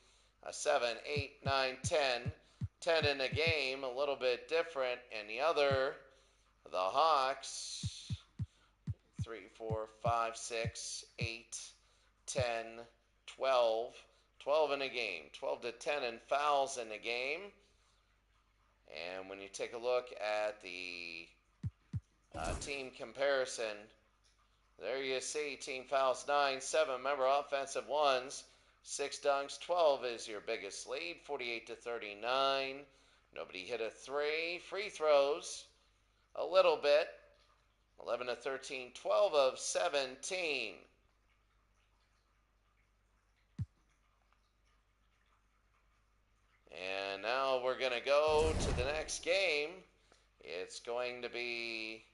7, 8, 9, 10. 10 in the game, a little bit different. And the other, the Hawks, 3, 4, 5, 6, 8, 10, 12. 12 in a game. 12-10 in fouls in the game. And when you take a look at the team comparison, there you see team fouls 9, 7. Remember, offensive ones, 6 dunks, 12 is your biggest lead, 48-39. Nobody hit a 3. Free throws, a little bit, 11-13, 12 of 17. And now we're going to go to the next game. It's going to be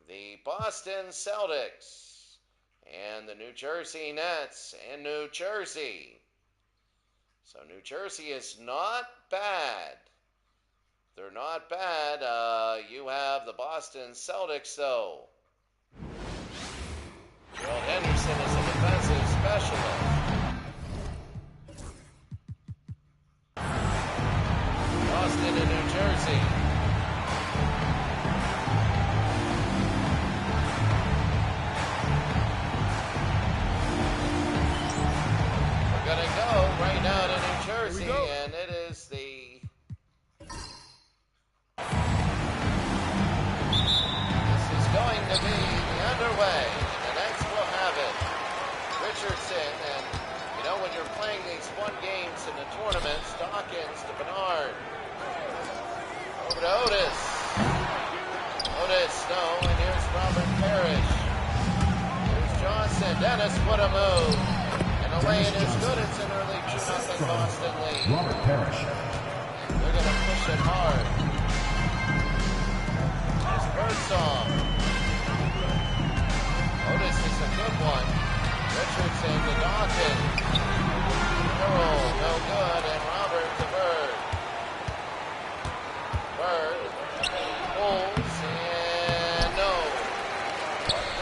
the Boston Celtics and the New Jersey Nets in New Jersey. So New Jersey is not bad. They're not bad. You have the Boston Celtics, though. Gerald Henderson is a defensive specialist. Boston and New Jersey. Jersey, and it is the... This is going to be the underway. The Nets will have it. Richardson, and you know when you're playing these fun games in the tournaments, Dawkins to Bernard. Over to Otis. Otis, no, and here's Robert Parrish. Here's Johnson. Dennis, what a move. And away it is good. It's an early 2-0 Boston lead. Robert Parrish. They're going to push it hard. There's Birdsong. Otis is a good one. Richardson to Dawkins. Earl, no good. And Robert to Bird. Bird pulls and no.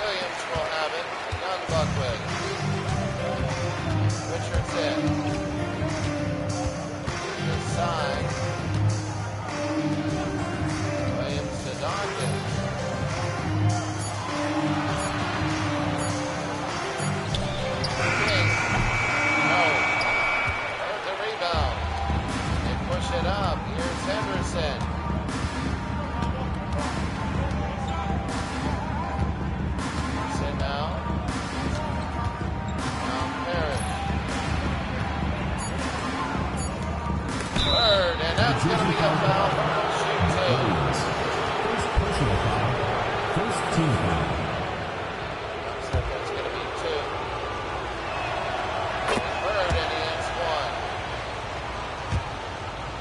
Williams will have it. Young Buckwheat. Richardson. Inside. Williams to Dawkins. King. No. There's a rebound. They push it up. Here's Henderson. Henderson now. Now Parrish. Bird, and that's going to be a foul for shoot two. First personal foul. First team foul. Looks like that's going to be two. Bird, and he has one.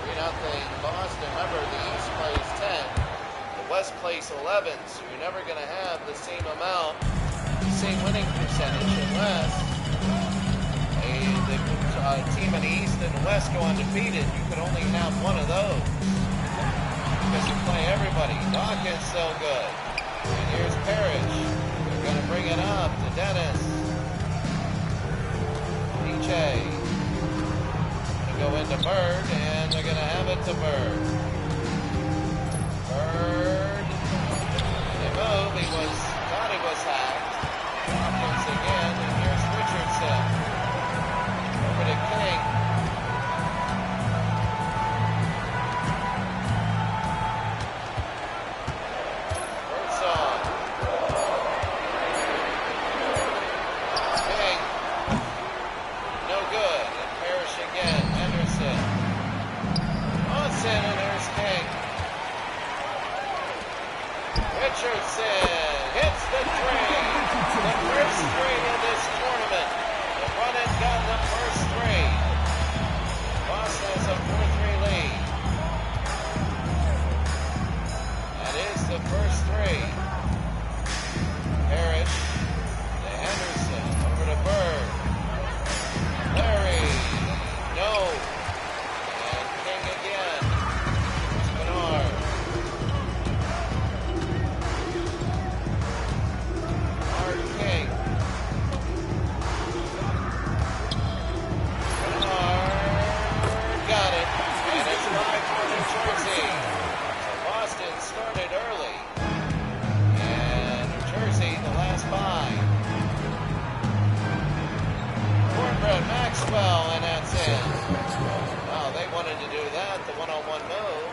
3-0 Boston. Remember, the East plays 10. The West plays 11, so you're never going to have the same amount, the same winning percentage unless the team in the East and the West go undefeated. You could only have one of those because you play everybody. Dawkins so good. And here's Parrish. They're going to bring it up to Dennis. DJ. Going to go into Bird, and they're going to have it to Bird. Bird. They move. Thought he was hacked. Dawkins again, and here's Richardson. Over to King. Birdsong. King. No good. And Parrish again. Henderson. Johnson, and there's King. Richardson hits the three. The first three in this tournament. The run and gun, the first three. Boston has a 4-3 lead. That is the first three. Parrish to Henderson. Over to Bird. Larry. No. And King again. It's Bernard. Bernard King. Got it, and it's 5 for New Jersey. So Boston started early, and New Jersey the last 5. Cornbread Maxwell, and that's it. Wow, they wanted to do that, the one-on-one move.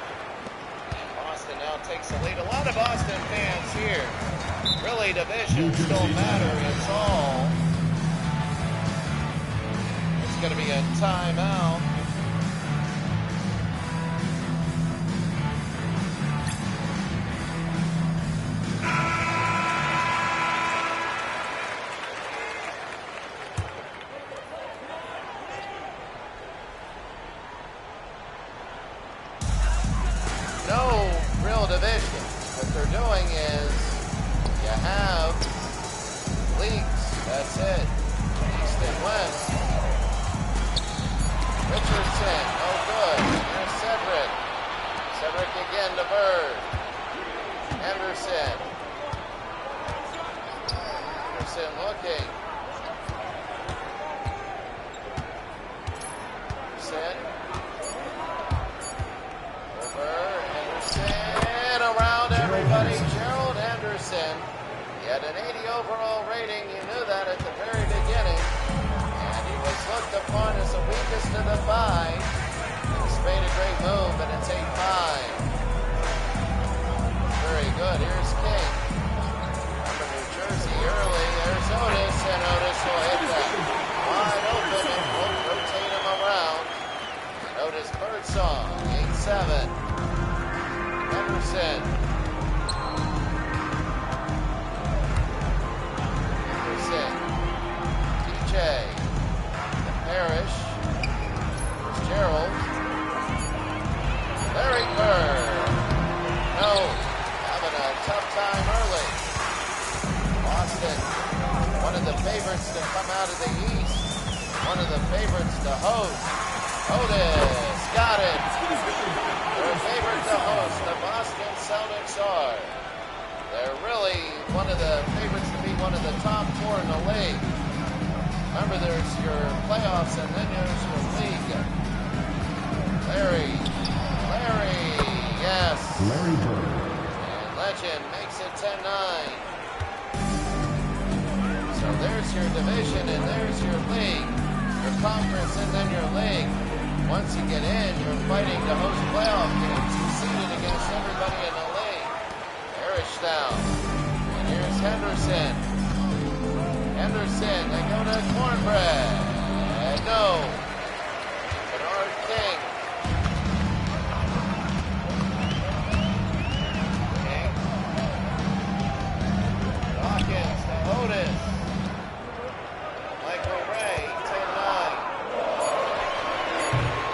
And Boston now takes the lead. A lot of Boston fans here. Really, divisions don't matter, it's all. It's going to be a timeout. No real division. What they're doing is you have leagues. That's it. East and West. Richardson, no good. Here's Cedric. Cedric again to Bird. Henderson. Henderson looking. Henderson. Over. Henderson. Around everybody. Gerald Henderson. He had an 80 overall rating. You knew that at the very beginning. And he was looked upon as the weakest of the 5. Birdsong, 8-7. Henderson. DJ. Parrish. Gerald. Larry Bird. No. Having a tough time early. Boston. One of the favorites to come out of the East. One of the favorites to host. Otis. Got it. Their favorite to host. The Boston Celtics are. They're really one of the favorites to be one of the top four in the league. Remember, there's your playoffs and then there's your league. Larry, yes. Larry Bird. And Legend makes it 10-9. So there's your division and there's your league. Your conference and then your league. Once you get in, you're fighting to host playoff games. You're seeded against everybody in the league. Parrish down. And here's Henderson. Henderson, they go to Cornbread. No. Bernard King. Dawkins to Otis. Michael Ray, 10-9.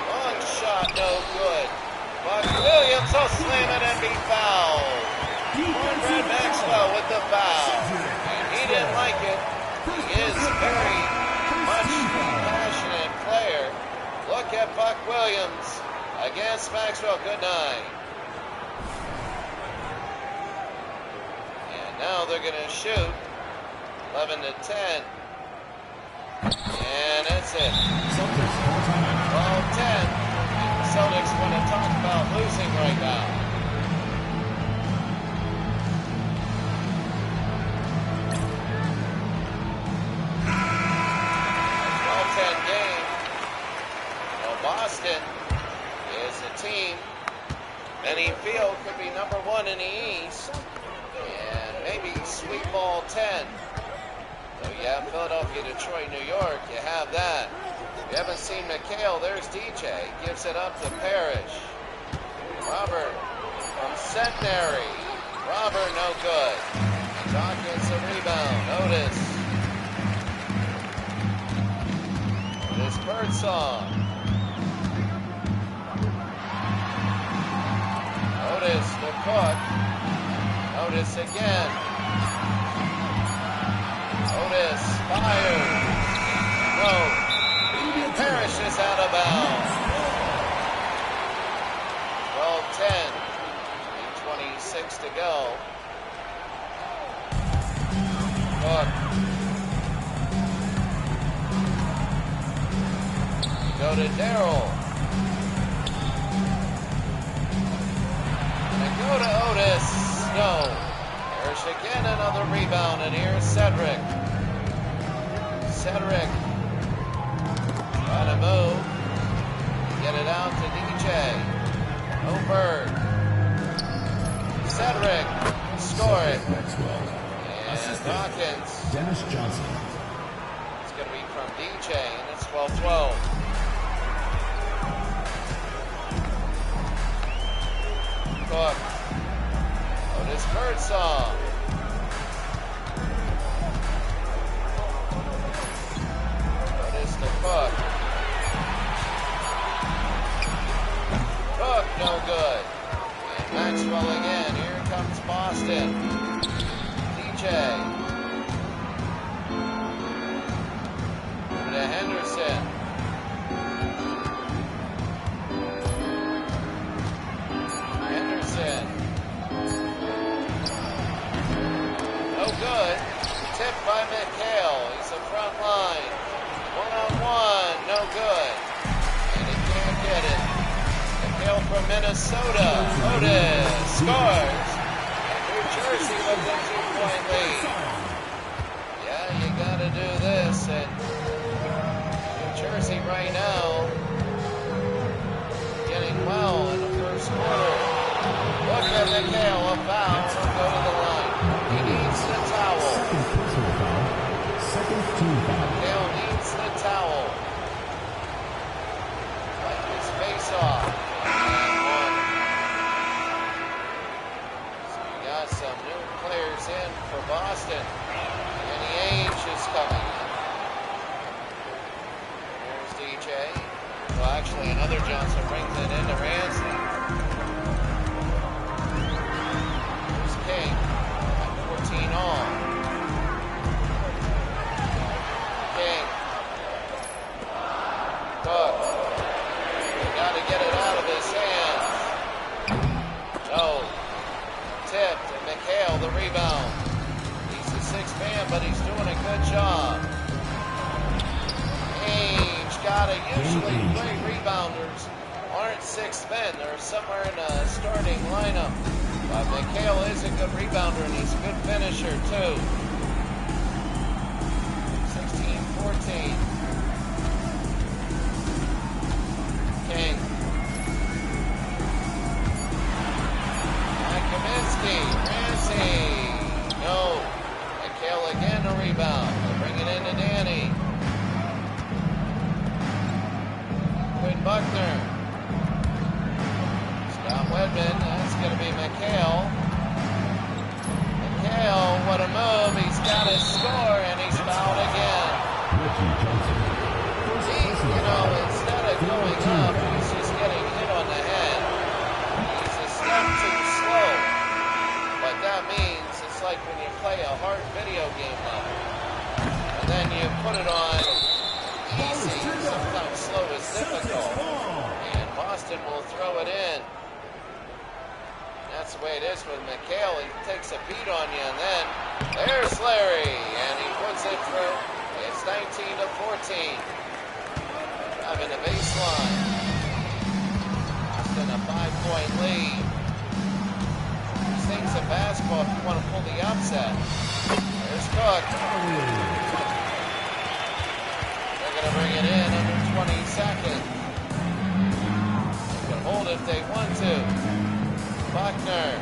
Long shot, no good. Buck Williams will slam it and be fouled. Cornbread Maxwell with the foul. And he didn't like it. He is very much a passionate player. Look at Buck Williams against Maxwell. Good night. And now they're going to shoot 11-10. And that's it. 12-10. Celtics want to talk about losing right now. 12-10 game. Well, Boston is a team many feel could be number one in the East and maybe sweep all 10. So you have Philadelphia, Detroit, New York. You have that. If you haven't seen McHale, there's DJ. Gives it up to Parrish. Robert from Centenary. Robert, no good. Dawkins a rebound. Otis. Otis Birdsong. Otis to Cook. Otis again. Otis fires. No. Parrish is out of bounds. 12-10. 3:26 to go. Cook. Go to Darrell. And go to Otis. No. Parrish again, another rebound, and here's Cedric. Cedric trying to move. Get it out to DJ. O'Bird. Cedric. Score it. And Dawkins. Dennis Johnson. It's going to be from DJ, and it's 12-12. Cook. Otis Birdsong. Otis to Cook. Cook, no good. And Maxwell again. Here comes Boston. DJ. Over to Henderson. Henderson. No good. Tipped by McHale. He's a front line. One-on-one. No good. And he can't get it. McHale from Minnesota. Otis scores. And New Jersey with a 2-point lead. Yeah, you got to do this. And New Jersey right now getting well in the first quarter. Look at McHale. A foul. Go to the line. He needs the towel. Second personal foul. Second team foul. McHale needs the towel. Wipe his face off. brings it into Ramsey. Here's King at 14 all. King. Cook. They got to get it out of his hands. No. Tipped, and McHale the rebound. He's the sixth man, but he's doing a good job. Ainge got it. Usually great rebounders aren't sixth men. They're somewhere in a starting lineup. But McHale is a good rebounder, and he's a good finisher, too. 16-14. King. Kaminsky, Ramsey, no. McHale again a rebound. They bring it into Danny. Quinn Buckner. Scott Wedman, that's going to be McHale. McHale, what a move. He's got his score, and he's fouled again. Instead of going up, he's just getting hit on the head. He's a step too slow. What that means, it's like when you play a hard video game level, and then you put it on easy, sometimes slow is difficult, and Boston will throw it in. And that's the way it is with McHale. He takes a beat on you, and then there's Larry, and he puts it through. It's 19-14. Driving the baseline. Boston a 5-point lead. These things in basketball, if you want to pull the upset. There's Cook. They're going to bring it in under 20 seconds. They can hold if they want to. Buckner.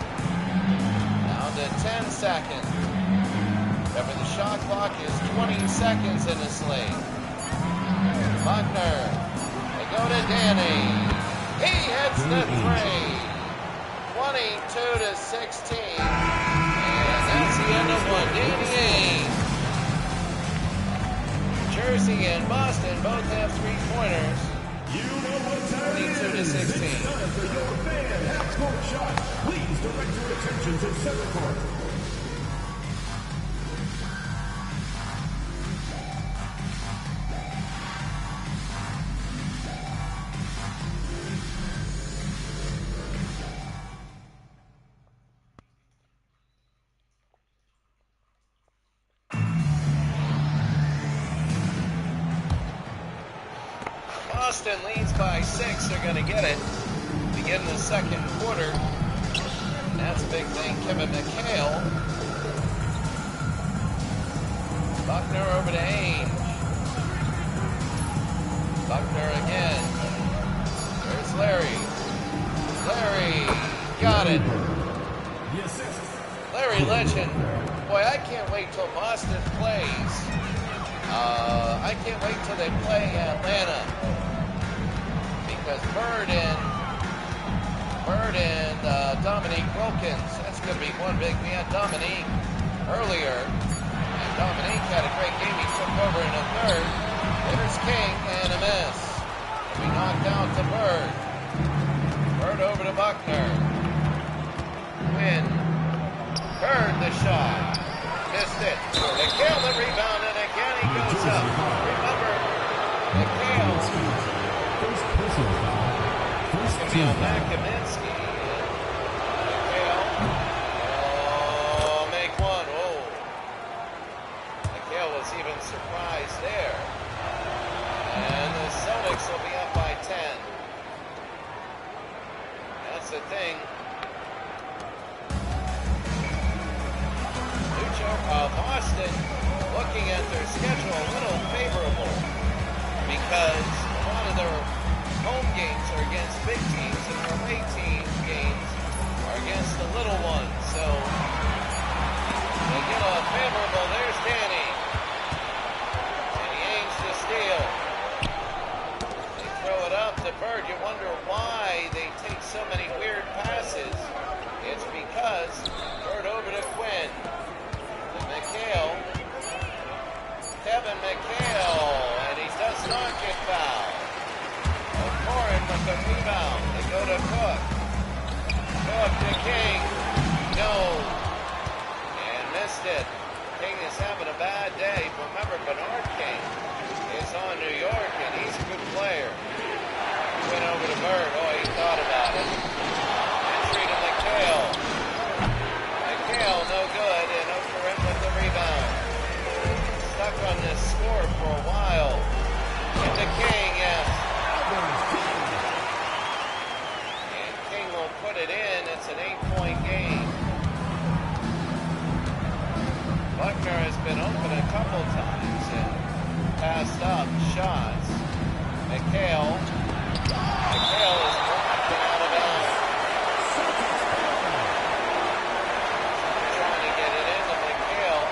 Down to 10 seconds. Remember, the shot clock is 20 seconds in this league. Buckner. They go to Danny. He hits the three. 22-16. And that's the end of one. Danny Ainge. Jersey and Boston both have three-pointers. 22-16. Please direct your attention to center court. Boston leads by 6. They're going to get it. Begin the second quarter. That's a big thing. Kevin McHale. Buckner over to Ainge. Buckner again. There's Larry. Larry got it. Larry Legend. Boy, I can't wait till Boston plays. I can't wait till they play Atlanta. Because Bird and Dominique Wilkins, that's going to be one big. We had Dominique earlier, and Dominique had a great game. He took over in the third. There's King and a miss. We knocked out to Bird. Bird over to Buckner. Win. Bird the shot. Missed it. McHale the rebound, and again he goes up. Remember, McHale. First personal foul. First team foul. Kaminsky. McHale. Oh, make one. Oh. McHale was even surprised there. And the Celtics will be up by 10. That's the thing. Boston, looking at their schedule, a little favorable because a lot of their home games are against big teams and their away team games are against the little ones. So they get a favorable. There's Danny. And he aims to steal. They throw it up to Bird. You wonder why they take so many weird passes. It's because Bird over to Quinn. McHale, Kevin McHale, and he does not get fouled. O'Corin with the rebound. to Cook. Cook to King. No. And missed it. King is having a bad day. Remember, Bernard King is on New York, and he's a good player. He went over to Bird. Oh, he thought about it. Entry to McHale. McHale, no good, and Okerem with the rebound. Stuck on this score for a while. Into King, yes. And King will put it in. It's an 8-point game. Buckner has been open a couple times and passed up shots. McHale is blocked and out of bounds. Trying to get it into McHale.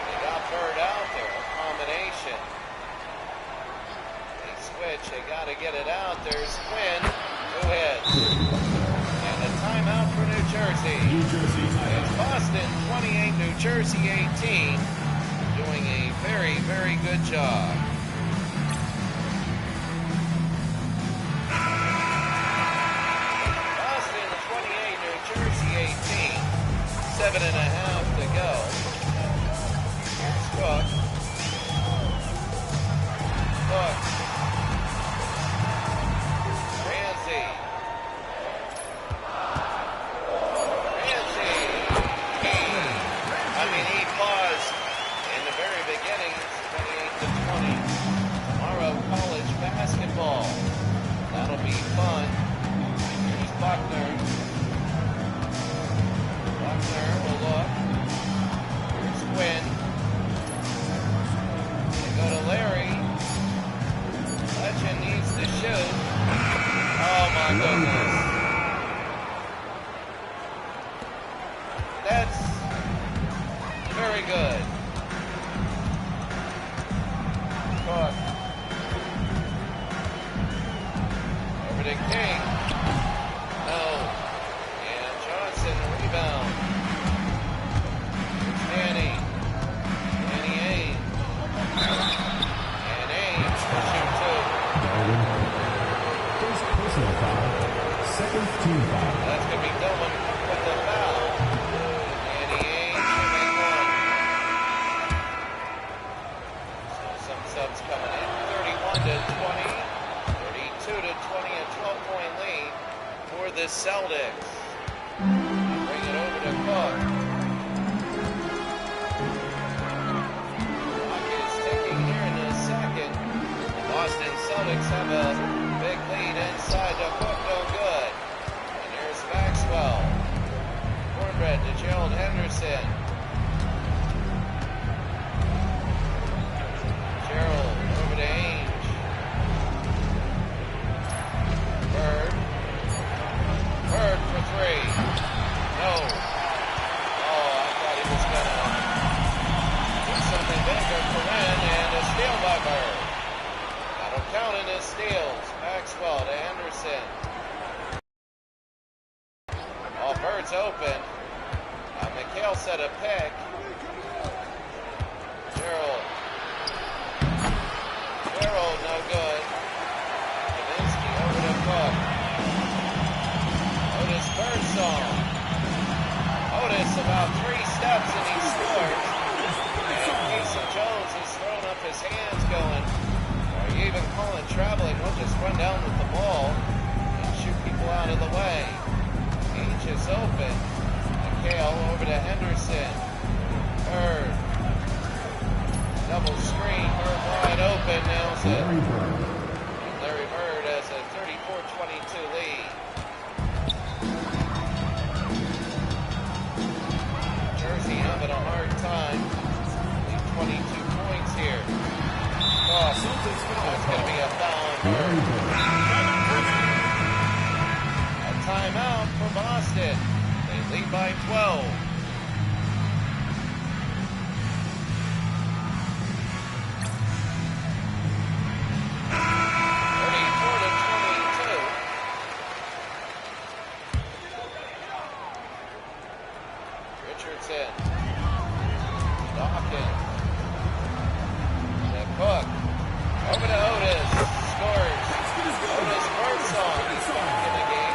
They got Bird out there. A combination. They switch. They got to get it out. There's Quinn. Who hits? And a timeout for New Jersey. It's Boston 28, New Jersey 18. Doing a very, very good job. Boston 28, New Jersey 18. 7.5 to go. Here's Cook. Ramsey. He paused in the very beginning. 28-20. Tomorrow, college basketball. That'll be fun. Here's Buckner. Buckner will look. Here's Quinn. They go to Larry. Legend needs to shoot. Oh my goodness. That's very good. Cook. Over to King. No. And Johnson rebound. Here's Danny. Danny Ainge. And Ainge will shoot two. First personal foul. Second team foul. That's going to be Dillon with the foul. Danny Ainge should make one. So some subs coming in. 31-20. 32-20. A 12-point lead for the Celtics. Bring it over to Cook. Clock is ticking here in a second. The Boston Celtics have a big lead inside to Cook. No good. And here's Maxwell. Cornbread to Gerald Henderson. Gerald over to Ainge. Bird for three. No. Oh, I thought he was going to do something bigger for Lynn, and a steal by Bird. That'll count in his steals. Maxwell to Henderson. Oh, Bird's open. McHale set a pick. Gerald, no good. Kaminsky over to Cook. Otis Birdsong. Otis about 3 steps and he scores. And Casey Jones has thrown up his hands going, are you even calling traveling? We'll just run down with the ball and shoot people out of the way. Ainge is open. McHale over to Henderson. Bird. Double screen. Bird wide open. Nails it. Larry Bird has a 34-22 lead. Jersey having a hard time. Lead 22 points here. Oh, that's going to be a foul on Bird. A timeout for Boston. They lead by 12. Richardson. Dawkins. To Cook. Over to Otis. Scores. Otis Birdsong. He's back in the game.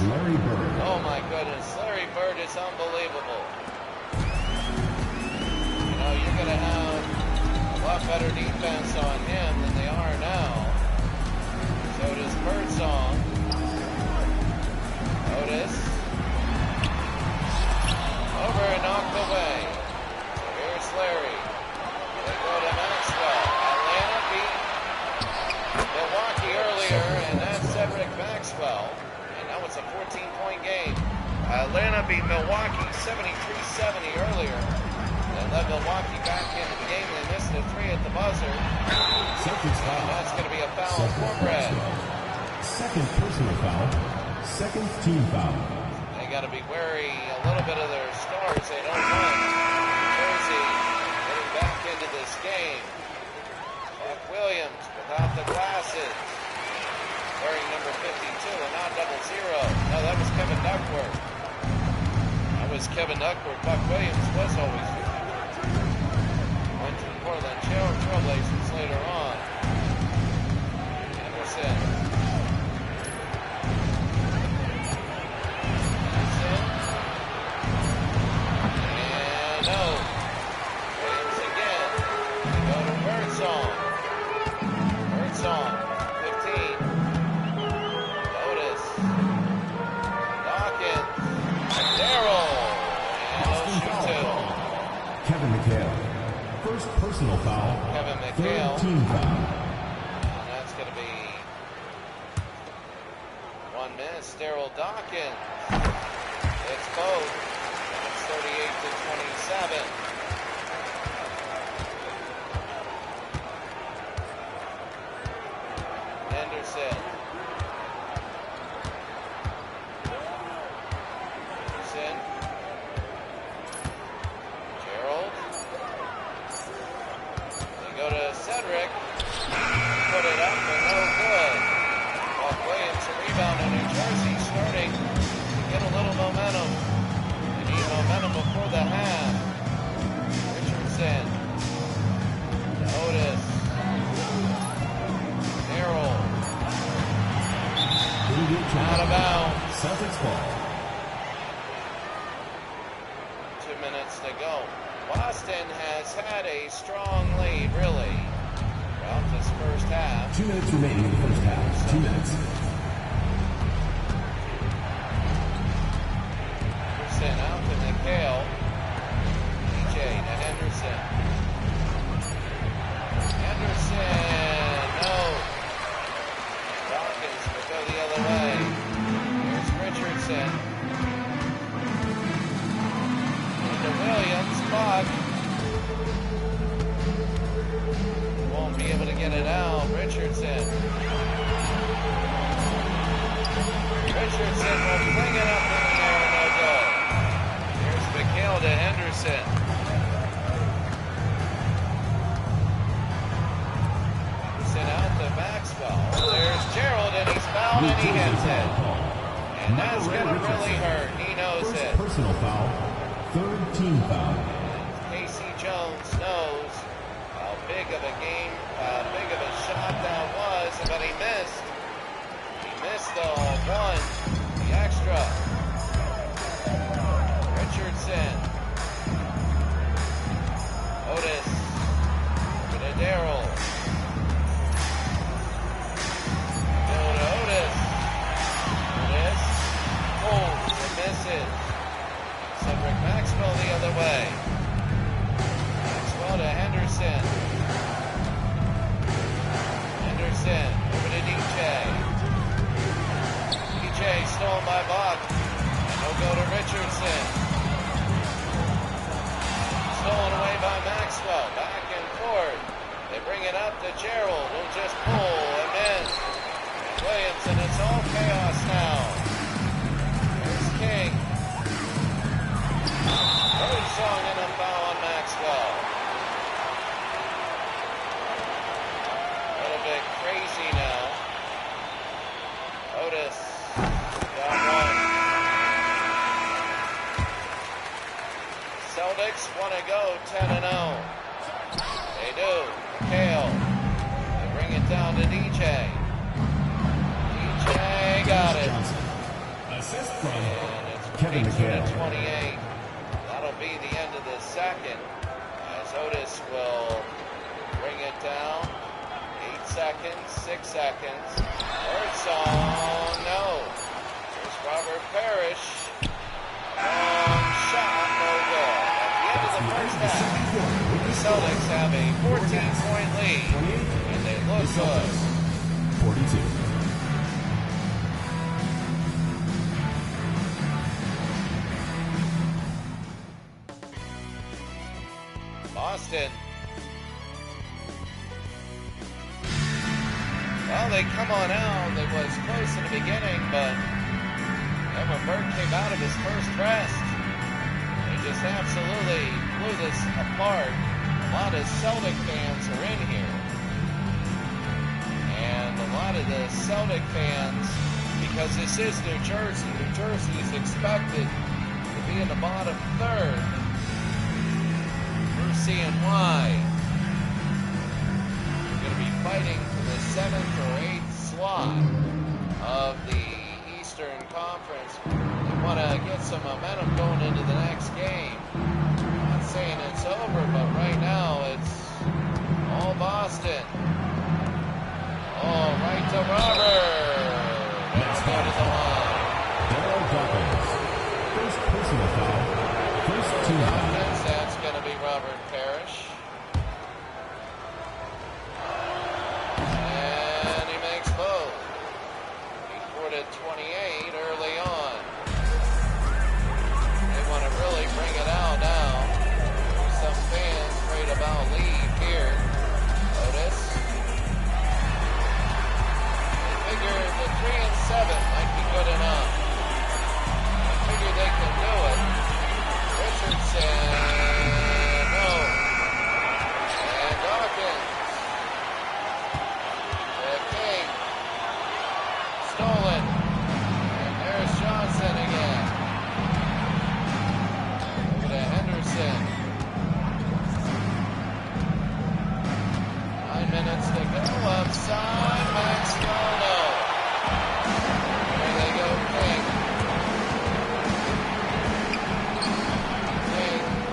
Larry Bird. Oh my goodness, Larry Bird is unbelievable. You know, you're going to have a lot better defense on him than they are now. So does Birdsong. Otis. Over and knocked away. So here's Larry. They go to Maxwell. Atlanta beat Milwaukee earlier, and that's Cedric Maxwell. And now it's a 14-point game. Atlanta beat Milwaukee 73-70 earlier. And led Milwaukee back into the game. They missed a three at the buzzer. And that's going to be a foul for Brett. Second personal foul. Second team foul. They got to be wary a little bit of their stars. They don't want Jersey getting back into this game. Buck Williams without the glasses, wearing number 52 and not 00. No, that was Kevin Duckworth. That was Kevin Duckworth. Buck Williams was always 52. Went to the Portland Trailblazers later on. Anderson. No. Williams again. They go to Birdsong. Birdsong, 15. Otis. Dawkins. Darrell. And they'll shoot two. Kevin McHale. First personal foul. Kevin McHale. Third team foul. And that's going to be 1 minute. Darrell Dawkins. It's both. 38-27. Henderson. Gerald. They go to Cedric. Put it up, but no good. Buck Williams, a rebound, and New Jersey starting to get a little momentum. Momentum before the half. Richardson. Otis. Darrell. Out of bounds. Celtics ball. 2 minutes to go. Boston has had a strong lead, really, throughout this first half. 2 minutes remaining in the first half. 2 minutes. Out to McHale. DJ to Henderson. Henderson, no. Dawkins will go the other way. Here's Richardson. Into Williams. Buck. Won't be able to get it out. Richardson. Richardson will fling it up in the air. No good. McHale to Henderson. Henderson out to Maxwell. There's Gerald, and he's fouled, and he hits it. And that's going to really hurt. He knows it. Personal foul. Third team foul. Casey Jones knows how big of a game, how big of a shot that was, but he missed. He missed the one, the extra. Richardson. Otis. Over to Darrell. Go to Otis. Otis. Holds and misses. Cedric Maxwell the other way. Maxwell to Henderson. Henderson. Over to DJ. DJ stolen by Buck. He'll go to Richardson. Stolen away by Maxwell. Back and forth. They bring it up to Gerald. He'll just pull and miss. Williams, and it's all chaos now. Here's King. Birdsong and a foul on Maxwell. A little bit crazy now. Otis got one. Celtics want to go 10-0. They do. McHale. They bring it down to DJ. DJ got it. And it's Kevin 22-28. That'll be the end of the second as Otis will bring it down. 8 seconds, 6 seconds. Third song, no. Here's Robert Parrish. Long shot, no good. At the end of the first half, the Celtics have a 14-point lead, and they look good. 42. Boston. Well, they come on out. It was close in the beginning, but then when Burke came out of his first rest, he just absolutely blew this apart. A lot of Celtic fans are in here. And a lot of the Celtic fans, because this is New Jersey, New Jersey is expected to be in the bottom third. We're seeing why. We're going to be fighting for the 7th or 8th slot of the Eastern Conference. They want to get some momentum going into the next game. I'm not saying it's over, but right now it's all Boston. Oh, right to Robert. Let's go to the line. Daryl Dawkins. First personal foul. First team foul. That's going to be Robert Parrish. And he makes both. He recorded 28 early on. They want to really bring it out now. Some fans afraid about leave here. Otis. They figure the 3 and 7 might be good enough. They figure they can do it. Richardson, no. And Dawkins. The King. Stolen. And there's Johnson again. Over to Henderson. 9 minutes to go. Upside. Maxwell, no. There they go, King.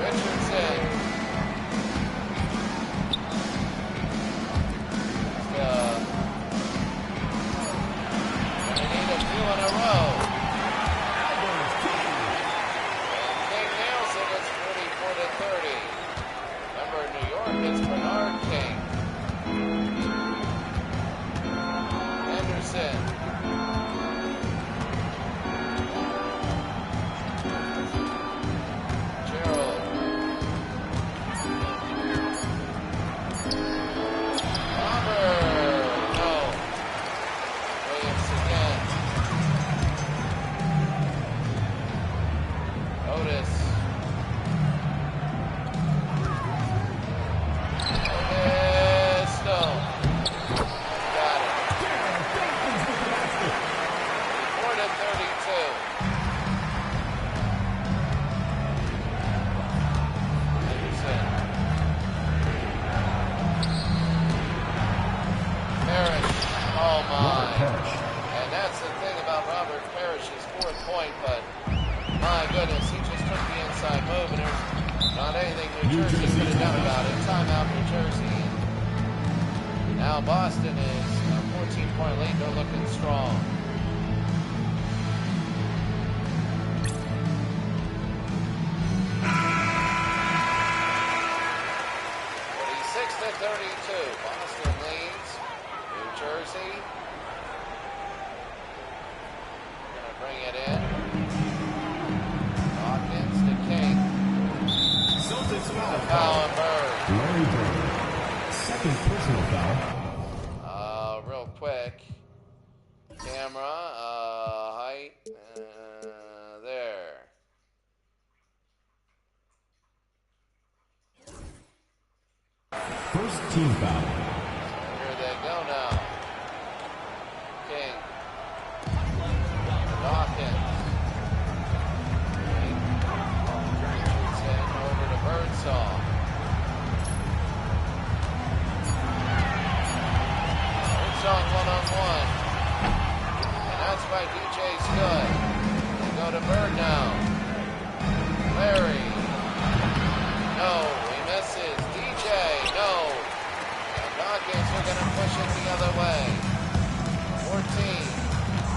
Richardson. They need a few in a row. And King nails it. It's 44-30. Remember, New York, it's Bernard King. Henderson. Gerald. Robert. No. Williams again. Otis. Otis. Stone. Got it. 4-32. Henderson. Parrish. Oh my. Parrish. And that's the thing about Robert Parrish's 4th point, but my goodness, he just took the inside move and there's not anything New Jersey could have done about it. Timeout, New Jersey. Now Boston is a 14-point lead. They're looking strong. Boston leads. New Jersey. Gonna bring it in. Dawkins to King. Celtics foul. Foul and Bird. Larry Bird. Second personal foul. Real quick. Camera. Height. There. First team foul. Here they go now. King. Dawkins. Richardson over to Birdsall. Birdsall 1-on-1. And that's by DJ's good. They go Bird now. Larry. No, he misses. DJ, no. And Dawkins are going to push it the other way. 14.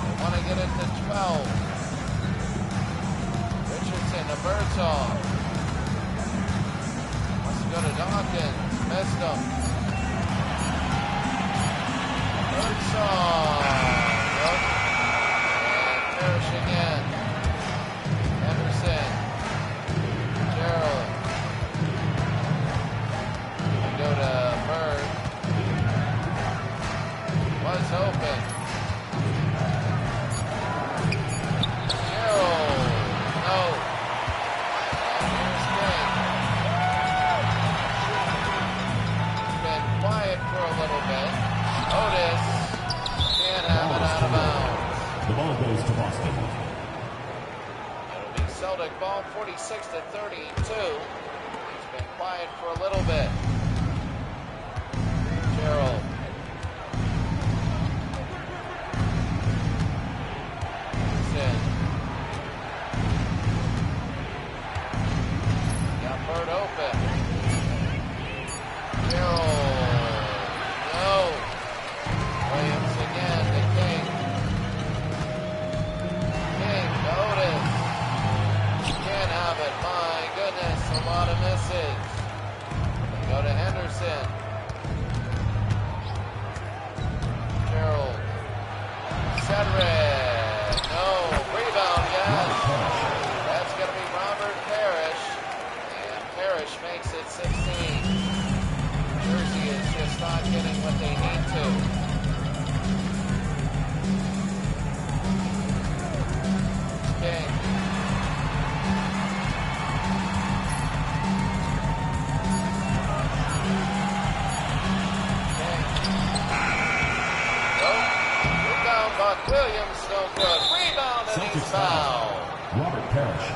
They want to get it to 12. Richardson, the Bird's off. Wants to go to Dawkins. Missed him. Bird's off. Nope. And Parrish again. Henderson. Gerald. We go to Bird. Was open. Gerald. No. And here's King. He's been quiet for a little bit. Otis can't have it out of bounds. The ball goes to Boston. It'll be Celtic ball 46-32. He's been quiet for a little bit. Gerald. He's in. Got Bird open. Gerald. No. Williams again to King. King to Otis. Can't have it. My goodness, a lot of misses. They go to Henderson. Gerald. Cedric. No. Rebound, yes. That's going to be Robert Parrish. And Parrish makes it 16. Jersey is just not getting what they need to. King. Buck Williams, no good. Rebound and he's fouled. Robert Parrish.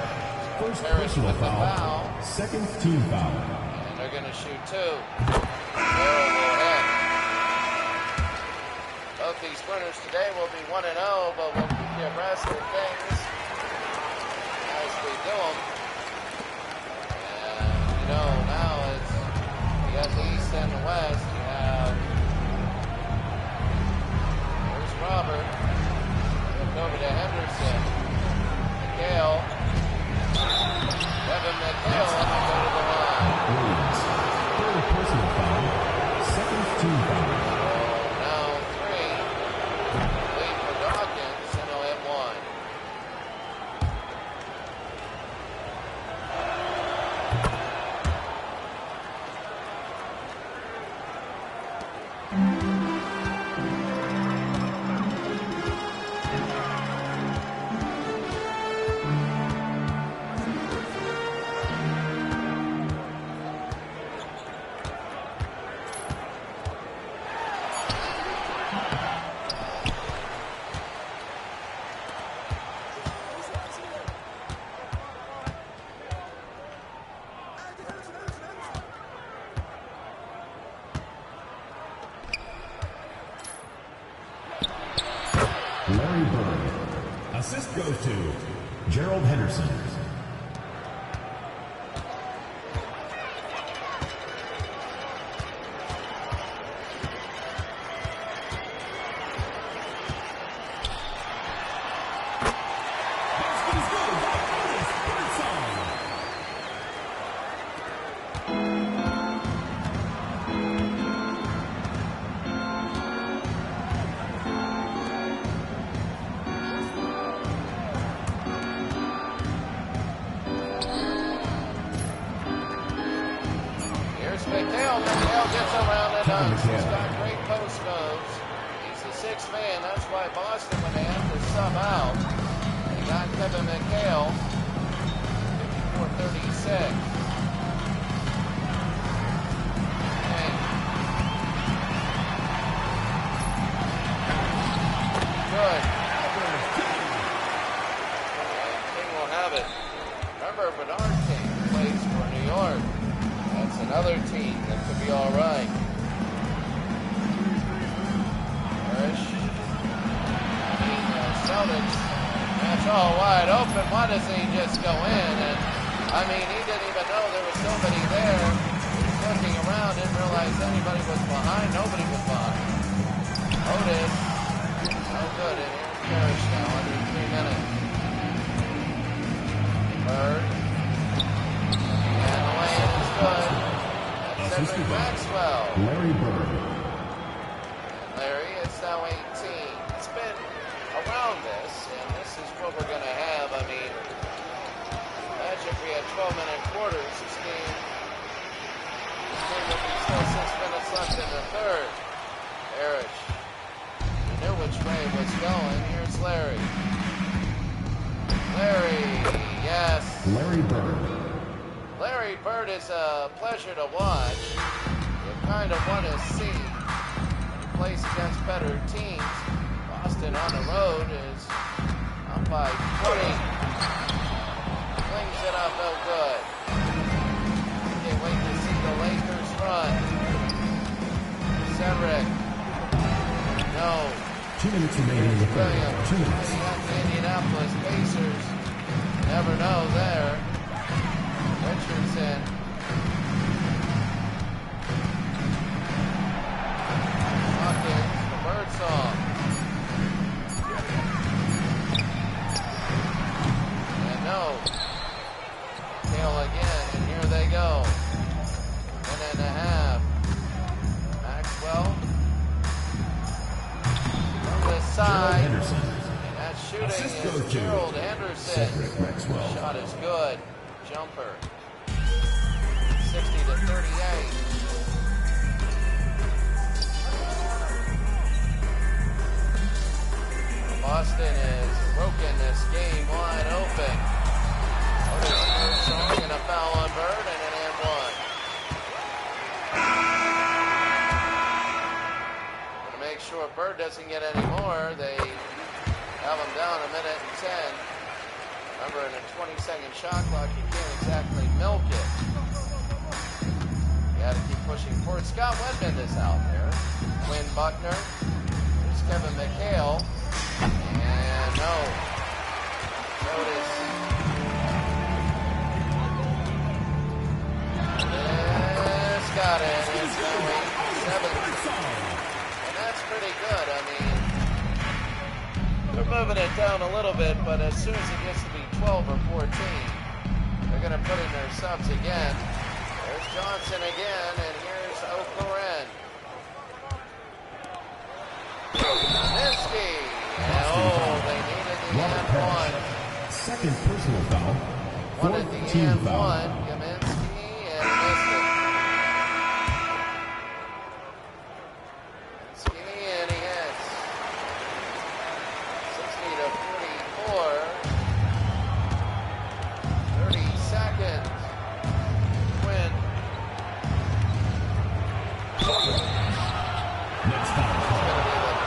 First Parrish personal with the foul. foul. Second team foul. And they're going to shoot two. Barrel will hit. Both these winners today will be 1-0, but we'll keep you abreast of things as we do them. And, you know, now it's, you got the East and the West. You have, there's Robert. Over to Henderson. McHale. Kevin McHale on the go to the line. Williams. Third personal foul. Second team foul. So now 3. Lead for Dawkins, and he'll hit 1. Larry Bird. Assist goes to Gerald Henderson. McHale gets around and dunks. He's got great post moves. He's the sixth man. That's why Boston, when they have to sub out, they got Kevin McHale, 54-36. Good. King will have it. Remember, Bernard King plays for New York. That's another team that could be all right. Parrish. Celtics match Oh, wide open. Why doesn't he just go in? And I mean, he didn't even know there was somebody there. He was looking around, didn't realize anybody was behind. Nobody was behind. Otis, no good. And here's Parrish now under 3 minutes. Bird. And the lane is good. That's Cedric Maxwell. Larry Bird. And Larry is now 18. It's been around this, and this is what we're going to have. I mean, imagine if we had 12-minute quarters. This game would be still 6 minutes left in the third. Parrish. He knew which way it was going. Here's Larry. Larry, yes. Larry Bird. Larry Bird is a pleasure to watch. You kind of want to see when he plays against better teams. Boston on the road is up by 20. Flings it up, no good. Can't wait to see the Lakers run. Cedric. No. 2 minutes remaining in the third. Williams. 2 minutes. The Indianapolis Pacers. Never know there. Richardson. Hawkins, the bird song. And no. Tail again, and here they go. Minute and a half. Maxwell. From the side. And that shooting is Gerald Henderson. Cedric Maxwell. Shot is good. Jumper. 60 to 38. Boston has broken this game wide open. Otis Song and a foul on Bird and an and one. To make sure Bird doesn't get any more, they have him down a minute and 10. Remember, in a 20-second shot clock, you can't exactly milk it. You got to keep pushing forward. Scott Wedman is out there. Quinn Buckner. There's Kevin McHale. And no. Notice. This got it. It's now 8-7. And that's pretty good. I mean, they're moving it down a little bit, but as soon as it gets to be 12 or 14, they're going to put in their subs again. There's Johnson again, and here's O'Koren. Kaminsky. Oh, they needed the and one. Second personal foul. Wanted the team and foul. one. Kaminsky and missed it. Kaminsky and he hits. 60 to 44. 30 seconds. Quinn. Next foul.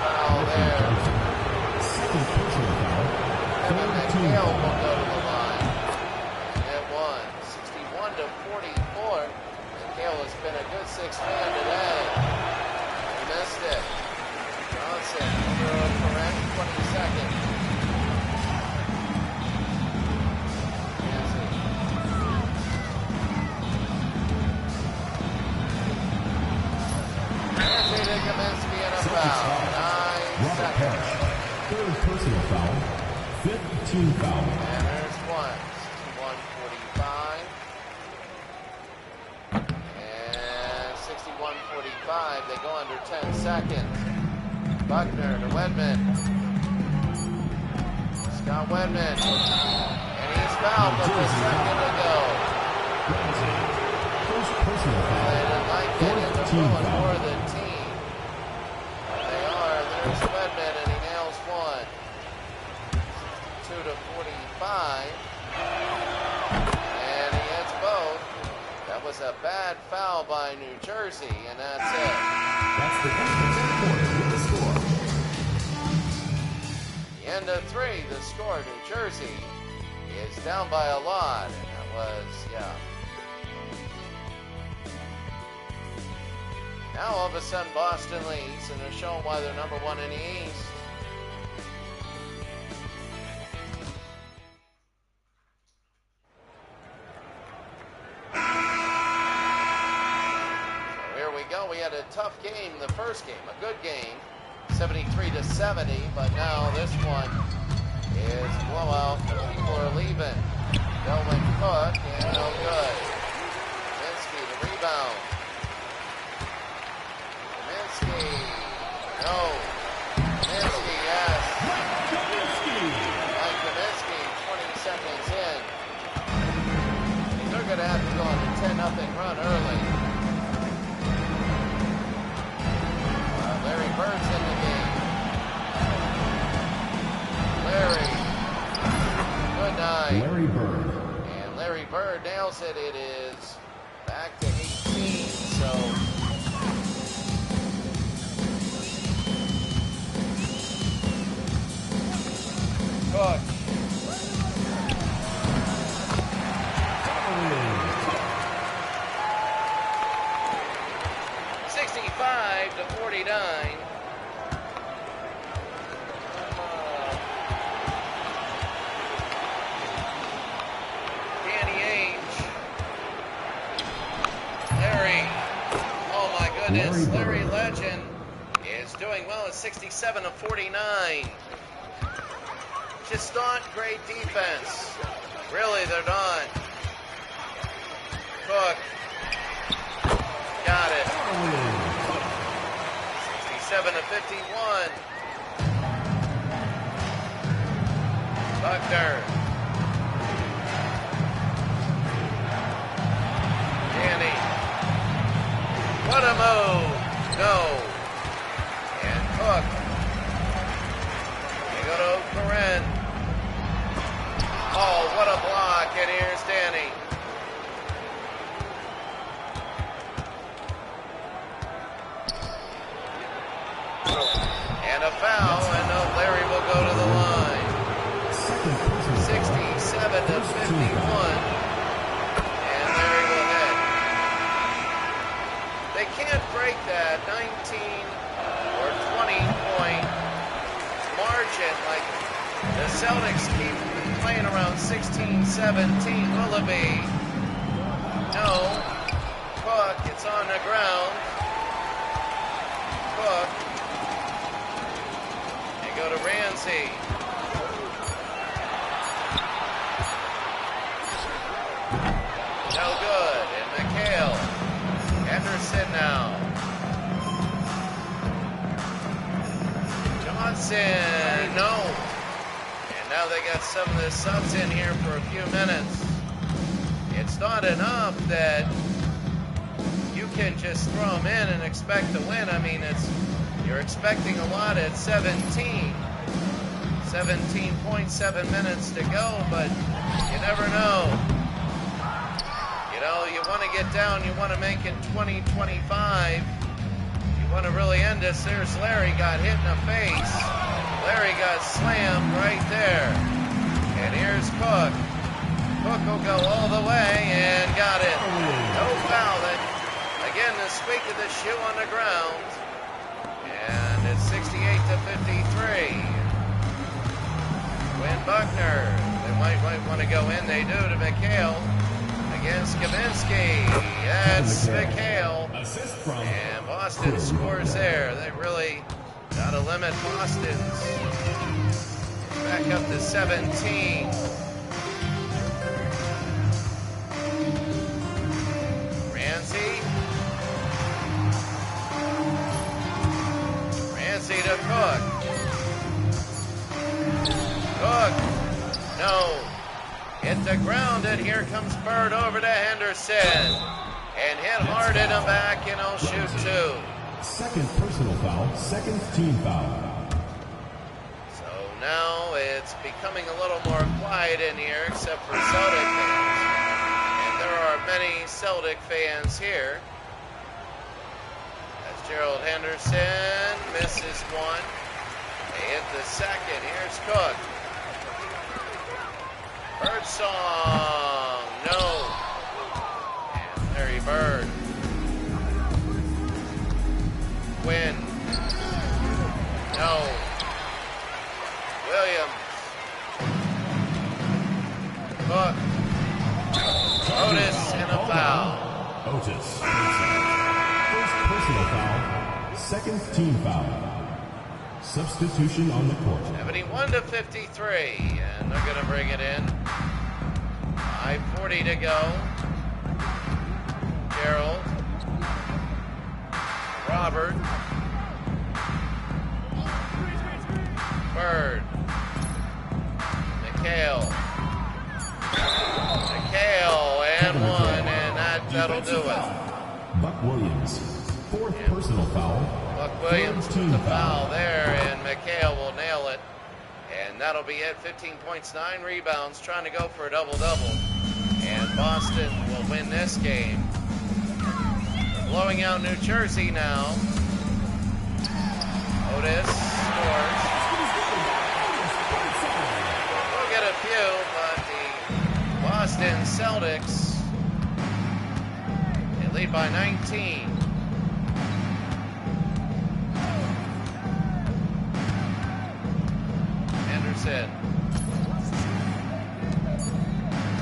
Foul there. Second personal foul. Kevin Third team McHale foul. will go to the line. And one. 61 to 44. McHale has been a good sixth man today. He missed it. Johnson over O'Koren, 20 seconds. Nancy. Nancy to Kaminsky and a foul. 9 Robert seconds. Parrish. Third personal foul. Fifth team foul. And there's one. 61-45. And 61-45. They go under 10 seconds. Buckner to Wedman. Scott Wedman. And he's fouled with a second to go. First personal They foul. didn't like it in the Fourth team front foul. for the team. And they are. There's Wedman, and he nails one. 2 to 45. And he hits both. That was a bad foul by New Jersey, and that's it. That's the end of the third quarter with the score. The end of 3, the score, New Jersey is down by a lot, and that was, yeah. Now all of a sudden Boston leads, and they're showing why they're number 1 in the East. we had a tough game the first game, a good game, 73-70, but now this one is blowout. People are leaving. Delvin Cook, and no good. Kaminsky, the rebound. Kaminsky, no. Kaminsky, yes. Mike Kaminsky, 20 seconds in. They're going to have to go on a 10-0 run early. Larry Bird's in the game. Larry. Good night. Larry Bird. And Larry Bird nails it. It is back to 18. So Cook. 65-49. Danny Ainge. Larry. Oh my goodness. Larry Legend is doing well at 67-49. Just not great defense. Really, they're not. Cook. Got it. 67-51. Buckner. Danny. What a move. No. And Cook. They go to Corinne. Oh, what a block. And here's Danny. And a foul, and Larry will go to the line. 67-51. And Larry will hit. They can't break that 19 or 20-point margin like the Celtics keep playing around 16-17. Willoughby. No. Cook, it's on the ground. Cook. Go to Ramsey. No good. And McHale. Henderson now. Johnson. No. And now they got some of the subs in here for a few minutes. It's not enough that you can just throw them in and expect to win. I mean, you're expecting a lot at 17. 17.7 minutes to go, but you never know. You know, you want to get down, you want to make it 20-25. You want to really end this. There's Larry got hit in the face. Larry got slammed right there. And here's Cook. Cook will go all the way and got it. No foul. Again, the squeak of the shoe on the ground. And it's 68-53. Quinn Buckner. They might want to go in. They do to McHale against Kaminsky. That's McHale. And Boston scores there. They really got to limit Boston's. Back up to 17. Ramsey. Ramsey to Cook. Cook. No. Hit the ground, and here comes Bird over to Henderson. And hit hard in the back, and he'll shoot two. Second personal foul, second team foul. So now it's becoming a little more quiet in here, except for Celtic fans. And there are many Celtic fans here. As Gerald Henderson misses one. They hit the second. Here's Cook. Birdsong, no. And Larry Bird. Quinn, no. Williams. Cook. Otis and a foul. Otis. First personal foul. Second team foul. Substitution on the court. 71-53, and they're going to bring it in. 5:40 to go. Gerald. Robert. Bird. McHale, and one, and that'll do it. Buck Williams, fourth personal foul. Buck Williams with the foul there, and McHale will nail it. And that'll be it. 15 points, 9 rebounds, trying to go for a double-double. And Boston will win this game. Blowing out New Jersey now. Otis scores. We'll get a few, but the Boston Celtics, they lead by 19. Anderson.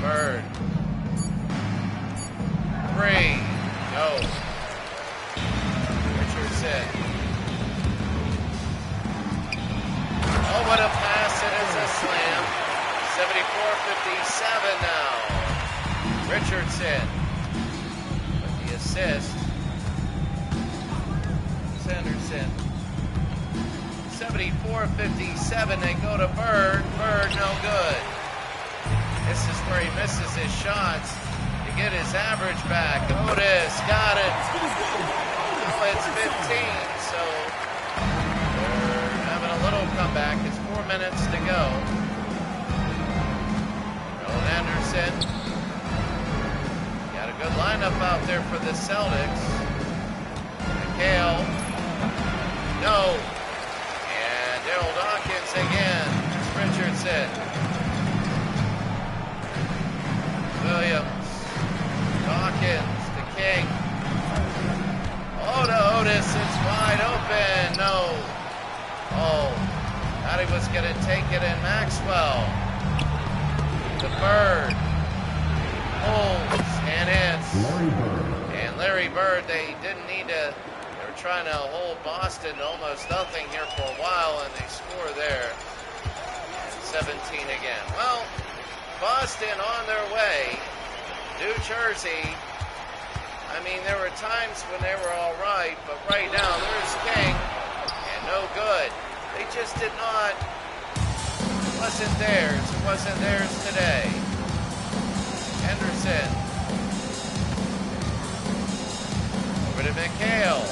Bird. 3. No. Richardson. Oh, what a pass. It is a slam. 74-57 now. Richardson with the assist. Sanderson. 74-57. They go to Bird. Bird, no good. This is where he misses his shots to get his average back. Otis got it. Oh, it's 15, so they're having a little comeback. It's 4 minutes to go. Roland Anderson. Got a good lineup out there for the Celtics. McHale. No. And Daryl Dawkins again. It's Richardson. Williams, Dawkins, to King. Oh, to Otis, it's wide open. No. Oh, thought he was going to take it in. Maxwell. To Bird. Holds, and it's Larry Bird. And Larry Bird, they didn't need to. They were trying to hold Boston to almost nothing here for a while, and they score there. 17 again. Well, Boston on their way. New Jersey, I mean, there were times when they were all right, but right now, there's King, and no good. They just did not, it wasn't theirs. It wasn't theirs today. Henderson. Over to McHale.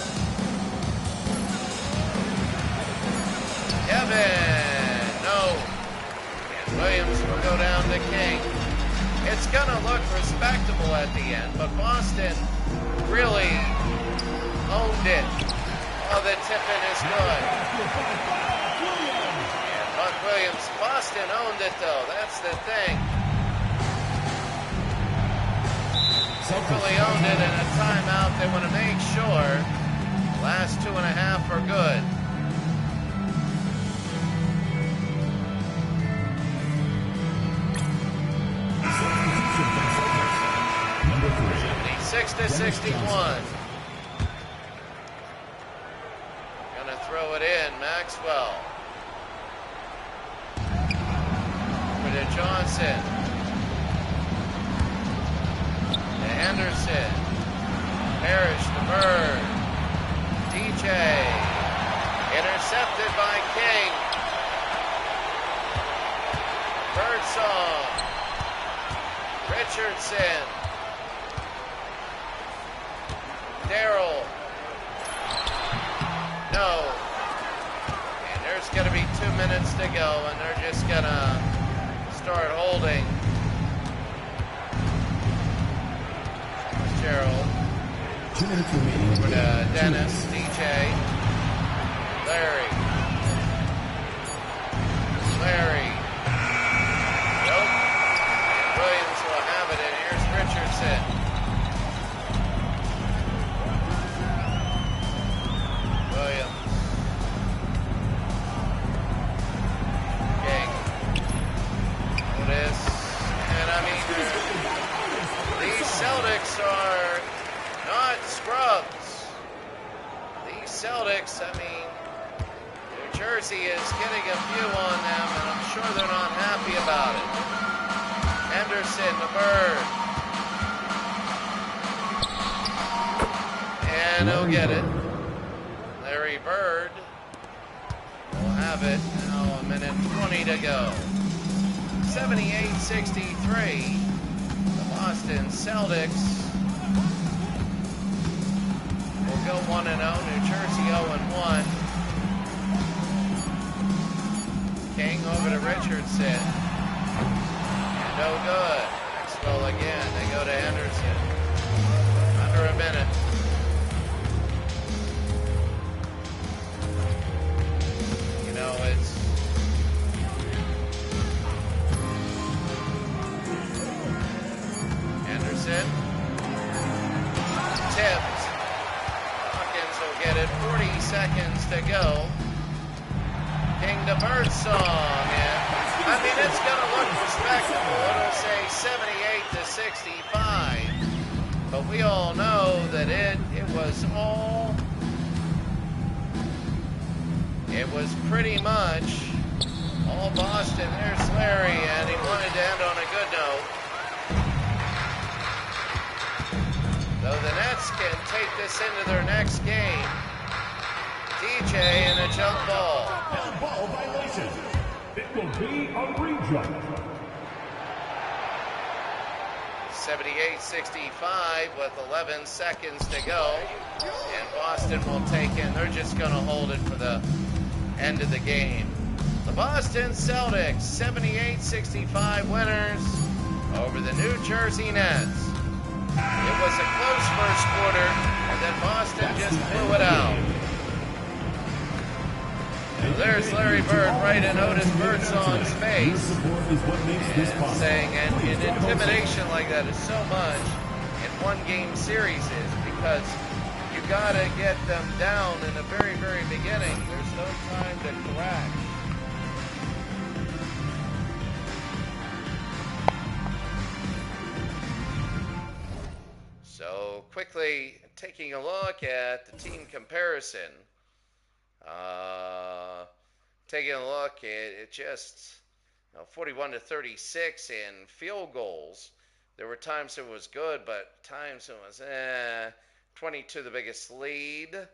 Kevin, no. Williams will go down to King. It's going to look respectable at the end, but Boston really owned it. Oh, the tip-in is good. And Buck Williams, Boston owned it, though. That's the thing. They really owned it, and a timeout. They want to make sure the last 2.5 are good. Number 3. 76-61. Gonna throw it in. Maxwell. Over to Johnson. To Henderson. Parrish to Bird. DJ. Intercepted by King. Birdsong. Richardson. Darrell. No. And there's going to be 2 minutes to go, and they're just going to start holding. Gerald. 2 minutes remaining. Over to Dennis. DJ. Larry. Larry. Nope. And Williams will have it, and here's Richardson. Williams. King. Otis. And I mean, these Celtics are not scrubs. Celtics, I mean, New Jersey is getting a few on them, and I'm sure they're not happy about it. Henderson, the Bird. And he'll get it. Larry Bird will have it. Now a minute 20 to go. 78-63. The Boston Celtics will go 1-0. New Jersey 0-1. King over to Richardson. And no good. Maxwell again. They go to Henderson. Under a minute. You know, it's Henderson. Tipped. Hawkins will get it. 40 seconds to go. King to Birdsong, and I mean it's gonna look respectable. It'll say 78-65, but we all know that it was pretty much all Boston. There's Larry, and he wanted to end on a good note. So the Nets can take this into their next game. DJ and a jump ball. Ball violation. It will be a rejump. 78-65 with 11 seconds to go. And Boston will take in. They're just going to hold it for the end of the game. The Boston Celtics, 78-65 winners over the New Jersey Nets. It was a close first quarter, and then Boston just blew it out. There's Larry Bird right in Otis Birdsong's face, and saying, and intimidation like that is so much in one-game series is because you got to get them down in the very, very beginning. There's no time to correct. So quickly taking a look at the team comparison. Taking a look at it, just 41-36 in field goals. There were times it was good, but times it was 22 the biggest lead.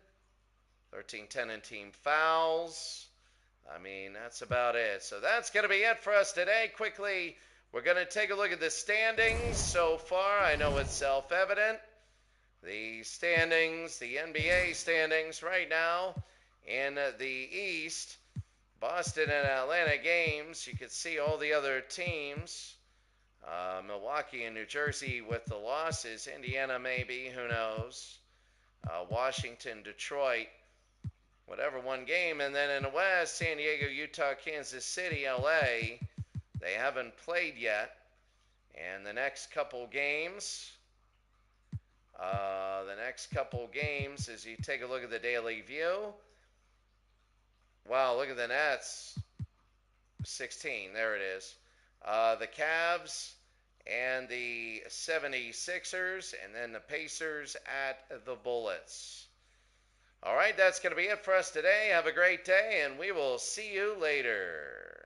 13-10 in team fouls. I mean, that's about it. So that's going to be it for us today. Quickly, we're going to take a look at the standings so far. I know it's self-evident. The standings, the NBA standings right now in the East, Boston and Atlanta games. You can see all the other teams. Milwaukee and New Jersey with the losses. Indiana maybe, who knows. Washington, Detroit, whatever, one game. And then in the West, San Diego, Utah, Kansas City, LA. They haven't played yet. And the next couple games, as you take a look at the Daily View. Wow, look at the Nets. 16, there it is. The Cavs and the 76ers, and then the Pacers at the Bullets. All right, that's going to be it for us today. Have a great day, and we will see you later.